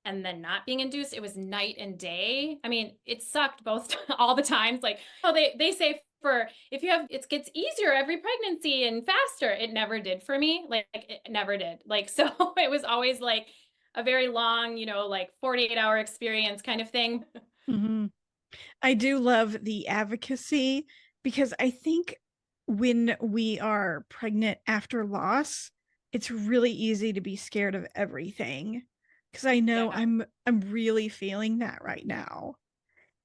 then not being induced, it was night and day. I mean, it sucked both all the times. Like, oh, they say for if you have it gets easier every pregnancy and faster. It never did for me. Like it never did. Like so it was always like a very long, like 48-hour experience kind of thing. Mhm. I do love the advocacy because I think when we are pregnant after loss, it's really easy to be scared of everything. Because I know Yeah. I'm really feeling that right now.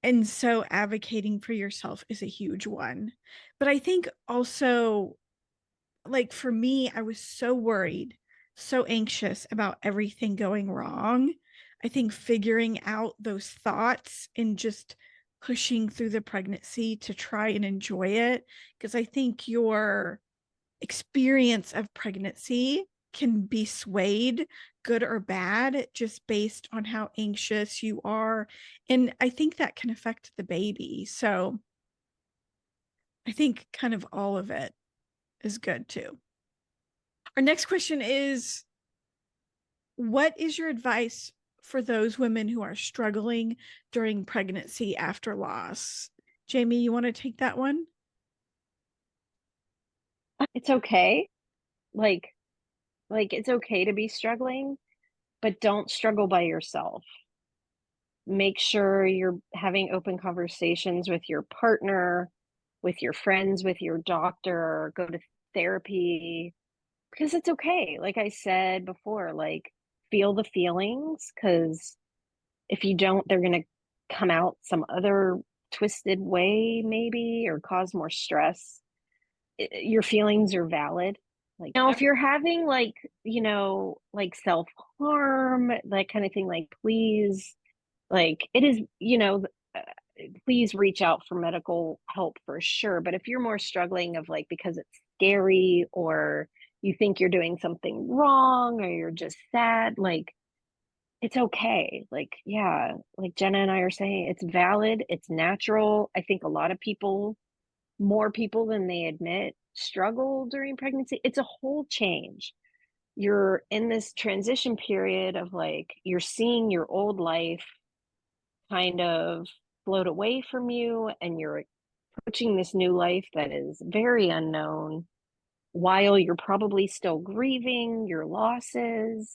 And so advocating for yourself is a huge one. But I think also, like for me, I was so worried, so anxious about everything going wrong. I think figuring out those thoughts and just pushing through the pregnancy to try and enjoy it, because I think your experience of pregnancy can be swayed, good or bad, just based on how anxious you are. And I think that can affect the baby. So I think kind of all of it is good too. Our next question is, what is your advice for those women who are struggling during pregnancy after loss? Jamey, you want to take that one? It's okay. Like it's okay to be struggling, but don't struggle by yourself. Make sure you're having open conversations with your partner, with your friends, with your doctor, go to therapy, because it's okay. Like I said before, like feel the feelings, because if you don't, they're going to come out some other twisted way, maybe, or cause more stress. Your feelings are valid. Like now, if you're having like, like self harm, that kind of thing, like please, like it is, uh, please reach out for medical help for sure. But if you're more struggling of like because it's scary, or you think you're doing something wrong, or you're just sad, like it's okay. Like, yeah, like Jenna and I are saying, it's valid, it's natural. I think a lot of people, more people than they admit, struggle during pregnancy. It's a whole change. You're in this transition period of like, you're seeing your old life kind of float away from you, and you're approaching this new life that is very unknown while you're probably still grieving your losses.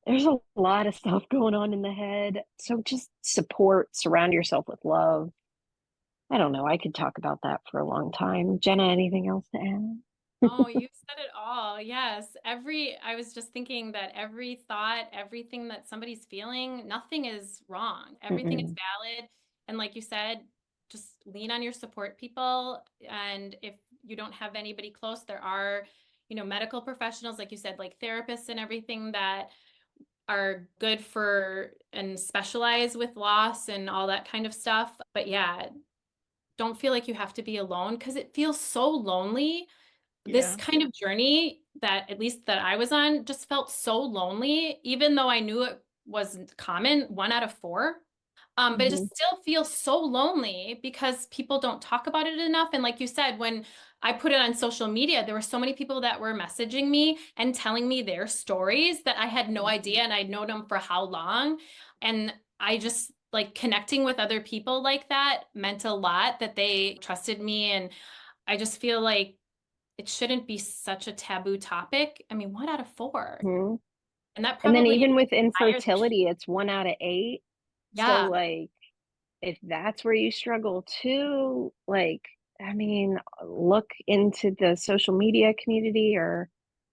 There's a lot of stuff going on in the head. So just support, surround yourself with love. I don't know. I could talk about that for a long time. Jenna, anything else to add? Oh, you said it all. Yes. I was just thinking that every thought, everything that somebody's feeling, nothing is wrong. Everything is Mm-mm. valid. And like you said, just lean on your support people. And if you don't have anybody close, there are, medical professionals, like you said, like therapists and everything that are good for and specialize with loss and all that kind of stuff. But yeah, don't feel like you have to be alone, because it feels so lonely. This Yeah. kind of journey that at least that I was on just felt so lonely, even though I knew it wasn't common, 1 out of 4. But it Mm-hmm. just still feels so lonely because people don't talk about it enough. And like you said, when I put it on social media, there were so many people that were messaging me and telling me their stories that I had no idea, and I'd known them for how long. And I just like connecting with other people like that meant a lot, that they trusted me. And I just feel like it shouldn't be such a taboo topic. I mean, 1 out of 4. Mm-hmm. And that And then probably even with higher. infertility, it's 1 out of 8. So Yeah. like if that's where you struggle too, like I mean, look into the social media community, or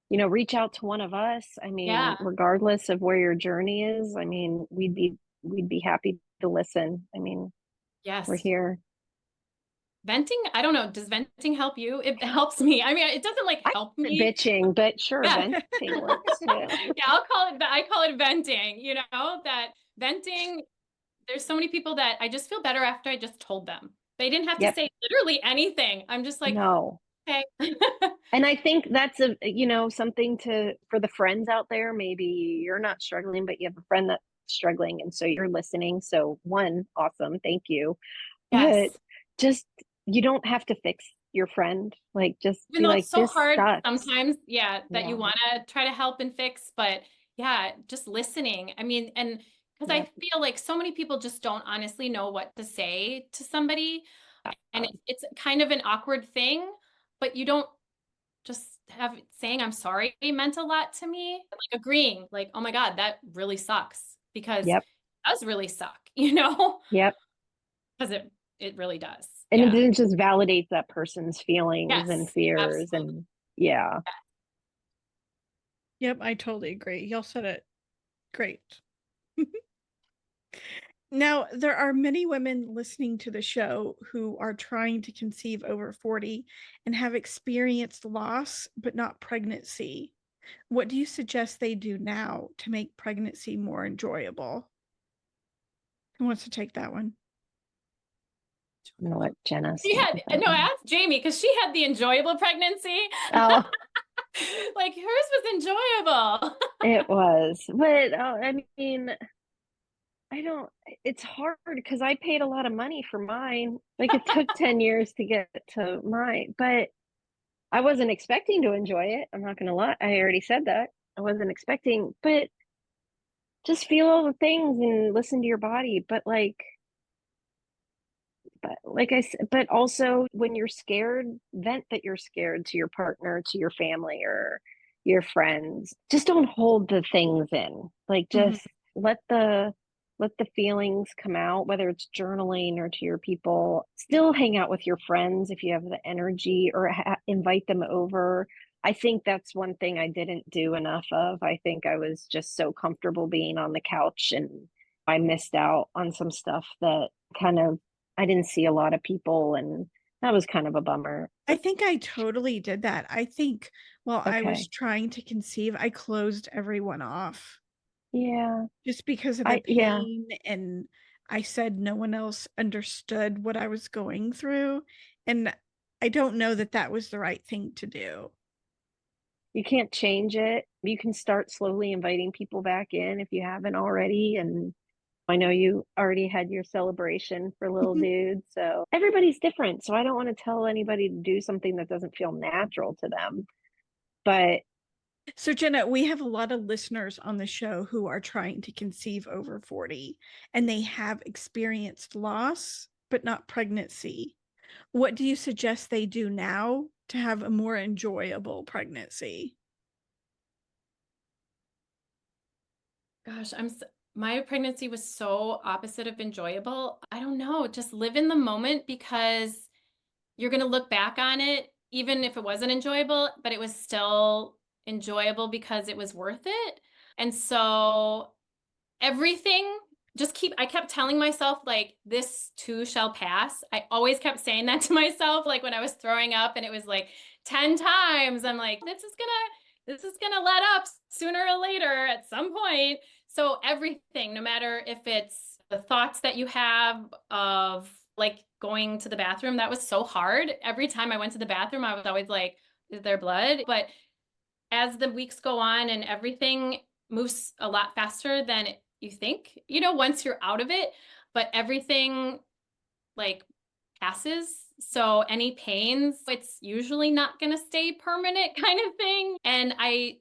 reach out to one of us. I mean, Yeah. regardless of where your journey is, I mean, we'd be happy to listen. I mean, we're Yes. here. Venting, I don't know. Does venting help you? It helps me. I mean, it doesn't like I help said me. bitching, but sure, Yeah. venting works too. Yeah, I call it venting, that venting, there's so many people that I just feel better after I just told them. They didn't have to Yep. say literally anything. I'm just like, No. okay. And I think that's something for the friends out there. Maybe you're not struggling, but you have a friend that's struggling, and so you're listening. So one, awesome, thank you. But Yes. just you don't have to fix your friend. Like just Even be though like, it's so this hard sucks. sometimes, yeah, that you Yeah. want to try to help and fix, but yeah, just listening. I mean, and because I Yep. feel like so many people just don't honestly know what to say to somebody, and it's kind of an awkward thing, but you don't just have saying I'm sorry meant a lot to me. Like agreeing, like, oh my God, that really sucks, because it Yep. does really suck, you know, Yep. because it really does. And Yeah. it just validates that person's feelings and Yes, fears, absolutely. and yeah. Yep, I totally agree. Y'all said it great. Now, there are many women listening to the show who are trying to conceive over 40 and have experienced loss, but not pregnancy. What do you suggest they do now to make pregnancy more enjoyable? Who wants to take that one? I'm gonna let Jenna She start had with that no, one. ask Jamey because she had the enjoyable pregnancy. Oh, Like hers was enjoyable. it was. But I mean, I don't, it's hard because I paid a lot of money for mine. Like it took 10 years to get to mine, but I wasn't expecting to enjoy it. I'm not gonna lie. I already said that. I wasn't expecting, but just feel all the things and listen to your body. But also when you're scared, vent that you're scared to your partner, to your family or your friends. Just don't hold the things in. Like Mhm. just let the let the feelings come out, whether it's journaling or to your people. Still hang out with your friends if you have the energy or invite them over. I think that's one thing I didn't do enough of. I think I was just so comfortable being on the couch and I missed out on some stuff that kind of I didn't see a lot of people, and that was kind of a bummer. I think I totally did that. I think while I was Okay. trying to conceive, I closed everyone off Yeah. just because of the Yeah. pain, and I said no one else understood what I was going through, and I don't know that that was the right thing to do. You can't change it. You can start slowly inviting people back in if you haven't already, and I know you already had your celebration for little Mhm. dude, so everybody's different, so I don't wanna tell anybody to do something that doesn't feel natural to them, but So, Jenna, we have a lot of listeners on the show who are trying to conceive over 40 and they have experienced loss, but not pregnancy. What do you suggest they do now to have a more enjoyable pregnancy? Gosh, my pregnancy was so opposite of enjoyable. I don't know, just live in the moment because you're going to look back on it even if it wasn't enjoyable, but it was still enjoyable because it was worth it. And so everything I kept telling myself like this too shall pass. I always kept saying that to myself like when I was throwing up and it was like 10 times I'm like this is going to let up sooner or later at some point. So everything, no matter if it's the thoughts that you have of like going to the bathroom, that was so hard. Every time I went to the bathroom I was always like, is there blood? But as the weeks go on and everything moves a lot faster than you think, once you're out of it, but everything like passes. So any pains, it's usually not going to stay permanent kind of thing. And I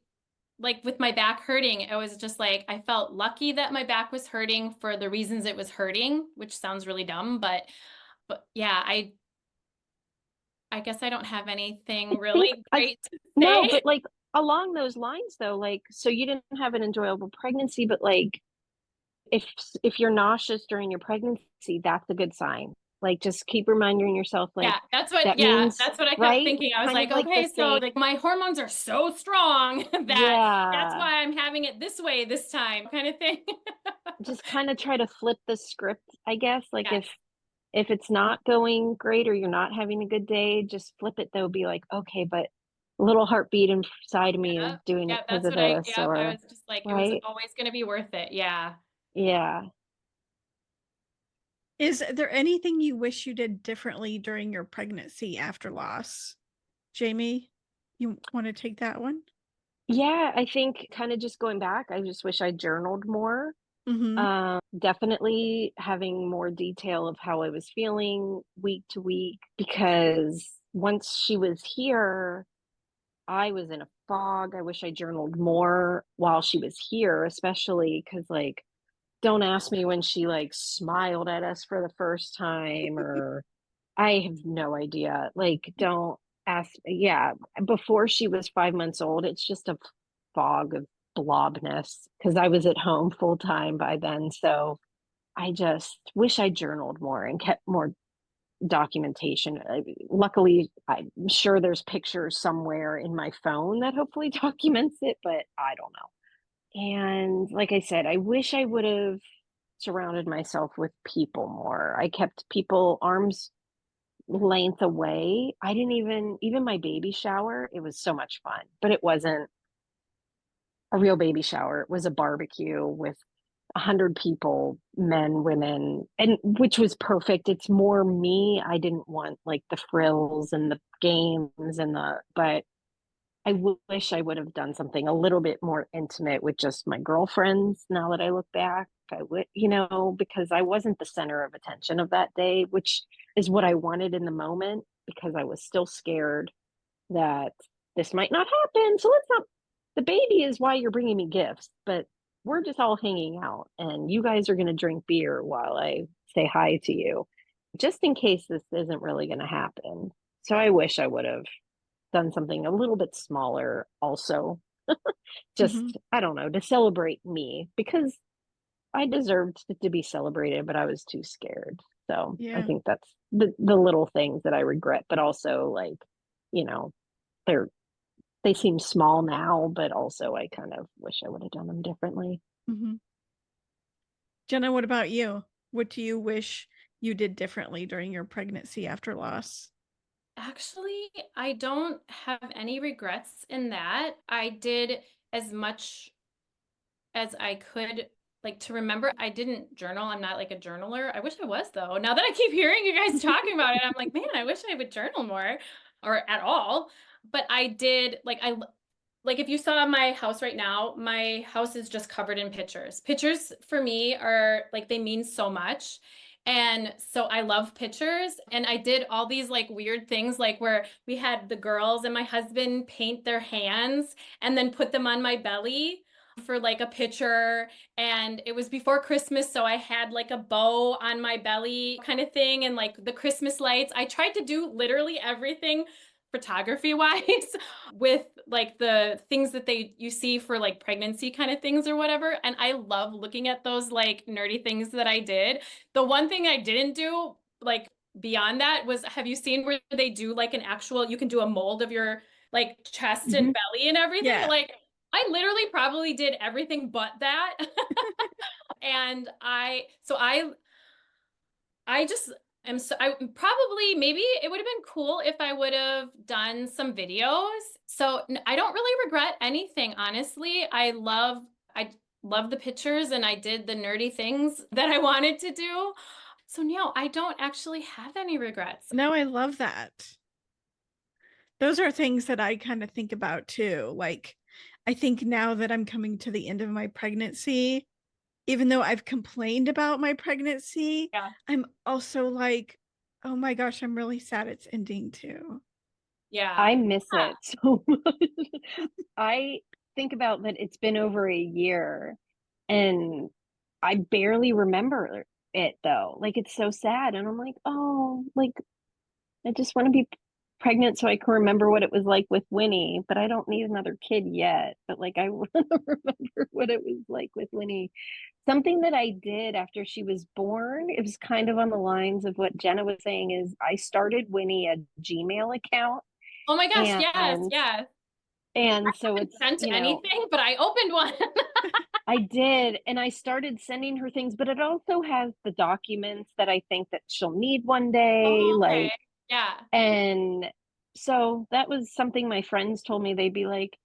like with my back hurting, it was just like I felt lucky that my back was hurting for the reasons it was hurting, which sounds really dumb, but yeah, I guess I don't have I anything think really I great to no, say. but, like, along those lines, though, like, so you didn't have an enjoyable pregnancy, but, like, if if you're nauseous during your pregnancy, that's a good sign. Like, just keep reminding yourself, like, that means That's what I kept right? thinking. I was Kind like, of like the okay, so same like my hormones are so strong that that's yeah. why I'm having it this way this time kind of thing. Just kinda try to flip the script, I guess, like, Yes. if it's not going great or you're not having a good day, just flip it, though, be like, "Okay, but a little heartbeat inside of me is Yep. doing it Yep. because That's of what I, this," yep. I or was just like, it was right? always going to be worth it. Yeah. Yeah. Is there anything you wish you did differently during your pregnancy after loss? Jamie, you want to take that one? Yeah, I think kinda just going back, I just wish I journaled more. Mhm. Definitely having more detail of how I was feeling week to week, because once she was here, I was in a fog. I wish I journaled more while she was here, especially because, like, don't ask me when she, like, smiled at us for the first time, or I have no idea. Like, don't ask yeah, before she was 5 months old, it's just a fog of blobness because I was at home full time by then, so I just wish I journaled more and kept more documentation. Luckily, I'm sure there's pictures somewhere in my phone that hopefully documents it, but I don't know. And like I said, I wish I would have surrounded myself with people more. I kept people arms length away. I didn't even my baby shower, it was so much fun, but it wasn't a real baby shower. It was a barbecue with 100 people, men, women, and which was perfect. It's more me. I didn't want like the frills and the games and but I wish I would have done something a little bit more intimate with just my girlfriends. Now that I look back, I would, because I wasn't the center of attention of that day, which is what I wanted in the moment because I was still scared that this might not happen. So let's not, the baby is why you're bringing me gifts, but we're just all hanging out and you guys are going to drink beer while I say hi to you, just in case this isn't really going to happen. So I wish I would have done something a little bit smaller also. Mhm. Just, I don't know, to celebrate me because I deserved to be celebrated, but I was too scared. So I Yeah. think that's the little things that I regret, but also like, you know, they're they seem small now, but also I kind of wish I would have done them differently. Mhm. Jenna, what about you? What do you wish you did differently during your pregnancy after loss? Actually, I don't have any regrets in that. I did as much as I could, like, to remember. I didn't journal. I'm not like a journaler. I wish I was, though. Now that I keep hearing you guys talking about it, I'm like, man, I wish I would journal more or at all. But I did, like if you saw my house right now, my house is just covered in pictures. Pictures for me are like they mean so much. And so I love pictures. And I did all these like weird things, like where we had the girls and my husband paint their hands and then put them on my belly for like a picture. And it was before Christmas, so I had like a bow on my belly kind of thing and like the Christmas lights. I tried to do literally everything photography wise with like the things that you see for like pregnancy kind of things or whatever, and I love looking at those like nerdy things that I did. The one thing I didn't do, like beyond that, was, have you seen where they do like an actual, you can do a mold of your like chest and Mm-hmm. belly and everything? Yeah. Like I literally probably did everything but that. And I just am so, I probably, maybe it would have been cool if I would have done some videos. So I don't really regret anything, honestly. I love the pictures and I did the nerdy things that I wanted to do. So no, I don't actually have any regrets. No, I love that. Those are things that I kind of think about too. Like, I think now that I'm coming to the end of my pregnancy, even though I've complained about my pregnancy, Yeah. I'm also like, oh my gosh, I'm really sad it's ending too. Yeah. I miss it so much. I think about that it's been over a year and I barely remember it though. Like it's so sad. And I'm like, oh, like I just want to be pregnant so I can remember what it was like with Winnie, but I don't need another kid yet. But like I want to remember what it was like with Winnie. Something that I did after she was born, it was kind of on the lines of what Jenna was saying, is I started Winnie a Gmail account Oh my gosh, yes, and yes. so it's, Sent anything, but I opened one. I did, and I started sending her things, but it also has the documents that I think that she'll need one day, Oh, okay. like, Yeah. and so that was something my friends told me. They'd be like,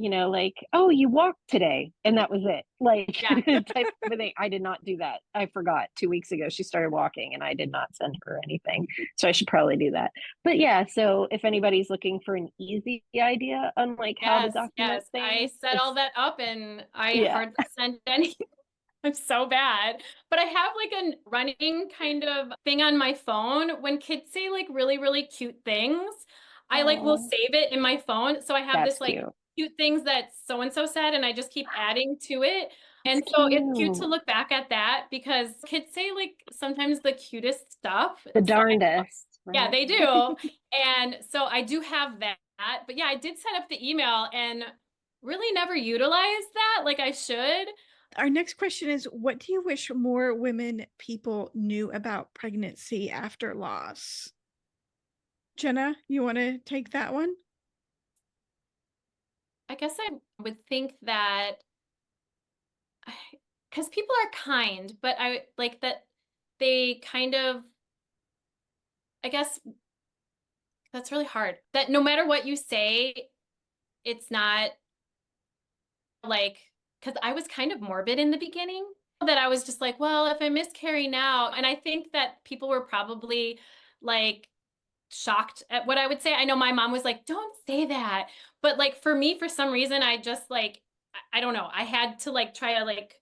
like, oh, you walked today, and that was it, like Yeah. type of thing. I did not do that. I forgot 2 weeks ago she started walking, and I did not send her anything, so I should probably do that. But yeah, so if anybody's looking for an easy idea on like how to Yes, document yes. I things, set all it's that up and I yeah. hardly sent any. I'm so bad. But I have like a running kind of thing on my phone. When kids say like really, really cute things, I like will Oh, save it in my phone. So I have that's this like cute. cute things that so and so said, and I just keep adding to it. That's And so it's cute to cute. look back at that because kids say like sometimes the cutest stuff. The So darndest, yeah, right? they do. And so I do have that. But yeah, I did set up the email and really never utilized that like I should. Our next question is, what do you wish more women people knew about pregnancy after loss? Jenna, you want to take that one? I guess I would think that because people are kind, but I like that they kind of, I guess that's really hard. That no matter what you say, it's not like, because I was kind of morbid in the beginning, that I was just like, well, if I miscarry now, and I think that people were probably like shocked at what I would say. I know my mom was like, don't say that. But like for me, for some reason, I just like, I don't know. I had to like try to like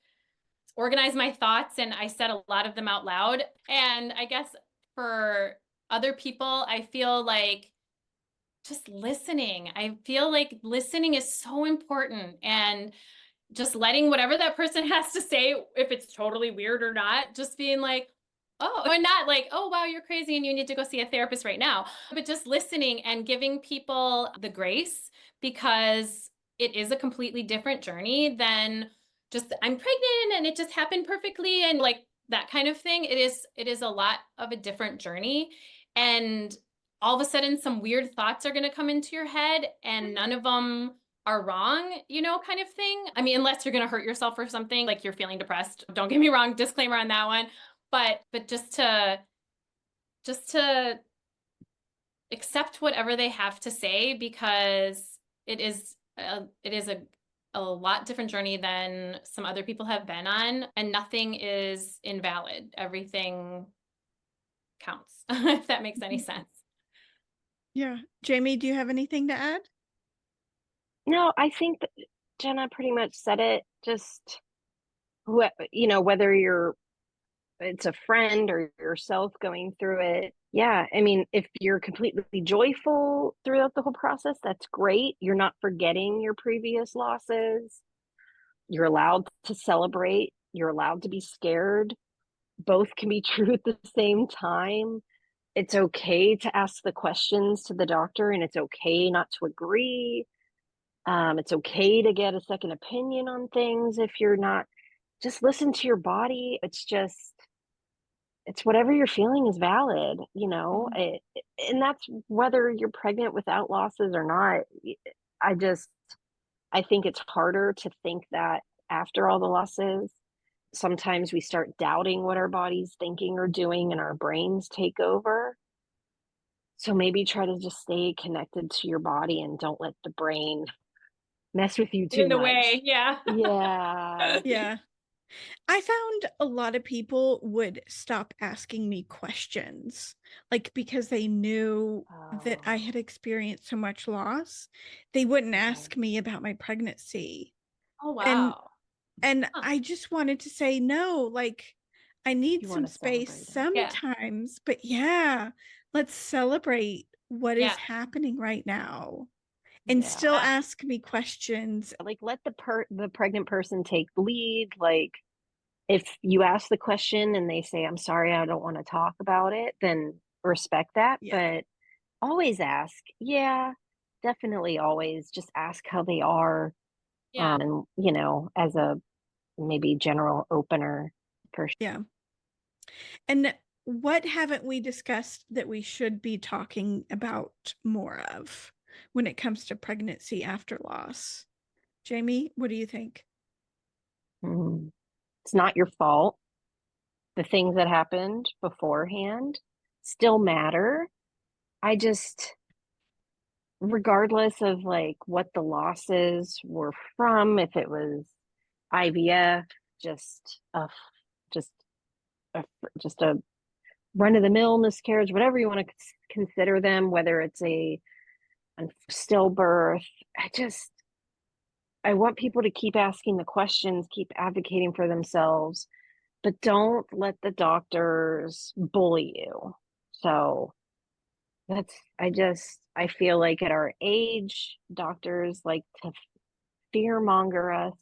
organize my thoughts, and I said a lot of them out loud. And I guess for other people, I feel like just listening. I feel like listening is so important, and just letting whatever that person has to say, if it's totally weird or not, just being like, oh, and not like, oh, wow, you're crazy and you need to go see a therapist right now, but just listening and giving people the grace, because it is a completely different journey than just I'm pregnant and it just happened perfectly and like that kind of thing. It is a lot of a different journey. And all of a sudden some weird thoughts are going to come into your head, and none of them are wrong, kind of thing. I mean, unless you're going to hurt yourself or something, like you're feeling depressed. Don't get me wrong, disclaimer on that one. But just to accept whatever they have to say, because it is a lot different journey than some other people have been on, and nothing is invalid. Everything counts, if that makes any sense. Yeah. Jamey, do you have anything to add? No, I think that Jenna pretty much said it. Just whether it's a friend or yourself going through it. Yeah, I mean, if you're completely joyful throughout the whole process, that's great. You're not forgetting your previous losses. You're allowed to celebrate. You're allowed to be scared. Both can be true at the same time. It's okay to ask the questions to the doctor, and it's okay not to agree. It's okay to get a second opinion on things if you're not. Just listen to your body. It's whatever you're feeling is valid, and that's whether you're pregnant without losses or not. I just, I think it's harder to think that after all the losses. Sometimes we start doubting what our body's thinking or doing, and our brains take over. So maybe try to just stay connected to your body and don't let the brain mess with you Get in too the much. way, yeah. Yeah. Yeah. I found a lot of people would stop asking me questions, like because they knew that I had experienced so much loss. They wouldn't Okay. ask me about my pregnancy. Oh, And wow. Huh. I just wanted to say no, like I need You some want to space celebrate it. Yeah. sometimes, but yeah, let's celebrate what is Yeah. happening right now and still Yeah. ask me questions. Like let the pregnant person take the lead. Like if you ask the question and they say, I'm sorry, I don't want to talk about it, then respect that. Yeah. But always ask. Yeah, definitely always just ask how they are. Yeah. And as a maybe general opener for Yeah. And what haven't we discussed that we should be talking about more of when it comes to pregnancy after loss? Jamey, what do you think? sure. It's not your fault. The things that happened beforehand still matter. I just, regardless of like what the losses were from, if it was IVF, just a just a just a run of the mill miscarriage, whatever you want to consider them, whether it's a stillbirth. I want people to keep asking the questions, keep advocating for themselves, but don't let the doctors bully you. So I feel like at our age, doctors like to fear monger us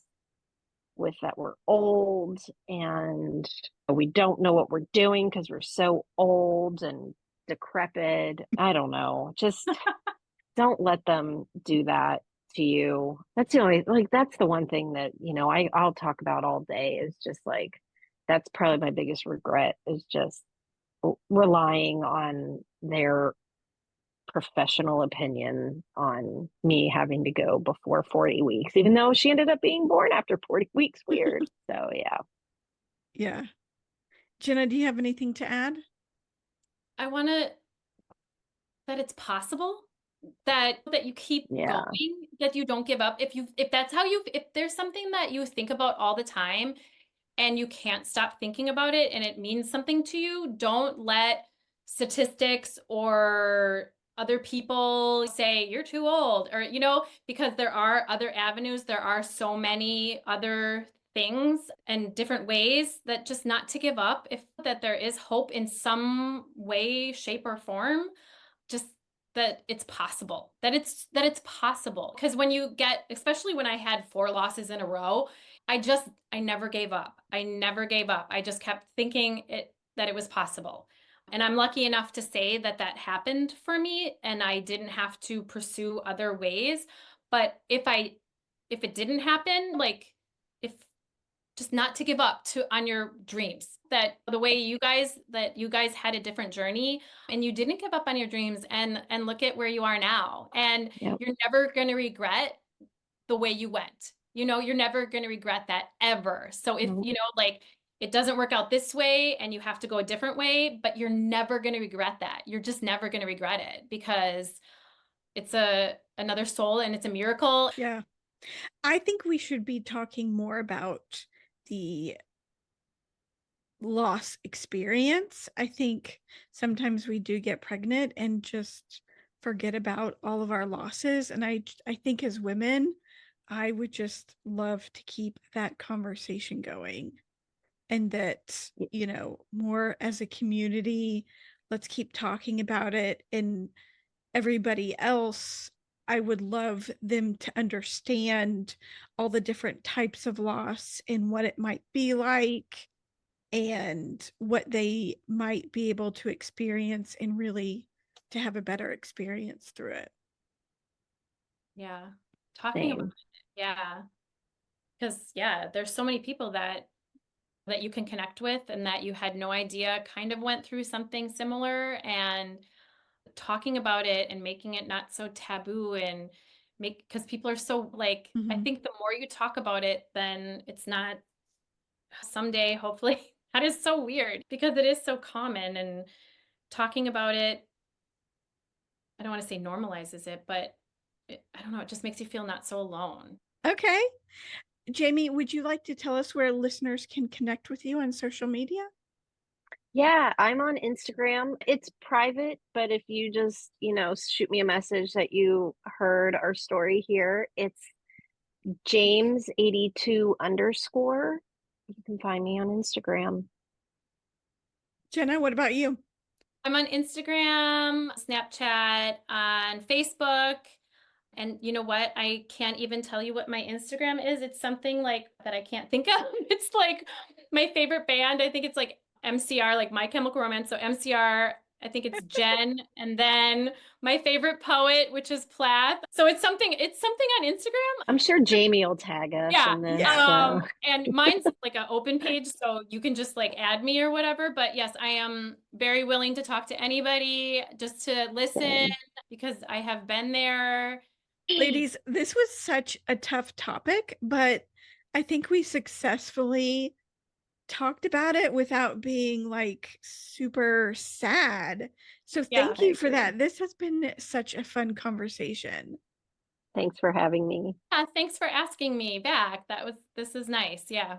with that we're old and we don't know what we're doing because we're so old and decrepit. I don't know. Just don't let them do that to you. That's the only, like, that's the one thing that, I'll talk about all day is just like, that's probably my biggest regret is just relying on their professional opinion on me having to go before 40 weeks, even though she ended up being born after 40 weeks. Weird. So yeah. Yeah. Jenna, do you have anything to add? I want to that it's possible that you keep Yeah. going, that you don't give up. If that's how you if there's something that you think about all the time and you can't stop thinking about it and it means something to you, don't let statistics or other people say you're too old or because there are other avenues, there are so many other things and different ways that just not to give up, if that there is hope in some way, shape or form, just that it's possible, that it's possible. Because when you get, especially when I had 4 losses in a row, I never gave up. I never gave up. I just kept thinking that it was possible. And I'm lucky enough to say that that happened for me and I didn't have to pursue other ways. But if it didn't happen, like if just not to give up on your dreams, that the way you guys had a different journey and you didn't give up on your dreams, and look at where you are now, and Yep. you're never going to regret the way you went. You're never going to regret that ever. So if Nope. like it doesn't work out this way and you have to go a different way, but you're never going to regret that. You're just never going to regret it because it's another soul and it's a miracle. Yeah. I think we should be talking more about the loss experience. I think sometimes we do get pregnant and just forget about all of our losses. And I think as women, I would just love to keep that conversation going. And that, more as a community, let's keep talking about it. And everybody else, I would love them to understand all the different types of loss and what it might be like and what they might be able to experience and really to have a better experience through it. Yeah. Talking about Same. it. Yeah. Because yeah, there's so many people that you can connect with and that you had no idea kind of went through something similar, and talking about it and making it not so taboo and make because people are so like I Mhm. think the more you talk about it, then it's not someday, hopefully. That is so weird because it is so common, and talking about it, I don't want to say normalizes it, but I don't know, it just makes you feel not so alone. Okay. Jamey, would you like to tell us where listeners can connect with you on social media? Yeah, I'm on Instagram. It's private, but if you just, shoot me a message that you heard our story here, it's James82 underscore. You can find me on Instagram. Jenna, what about you? I'm on Instagram, Snapchat, on Facebook. And you know what? I can't even tell you what my Instagram is. It's something like that I can't think of. It's like my favorite band. I think it's like MCR, like My Chemical Romance. So MCR, I think it's Jen. And then my favorite poet, which is Plath. So it's something on Instagram. I'm sure Jamie will tag us Yeah. in this. Yeah. So And mine's like an open page, so you can just like add me or whatever. But yes, I am very willing to talk to anybody just to listen same. because I have been there. Ladies, this was such a tough topic, but I think we successfully talked about it without being like super sad. So Yeah. thank I you for agree. that. This has been such a fun conversation. Thanks for having me. Yeah, thanks for asking me back. This is nice. Yeah.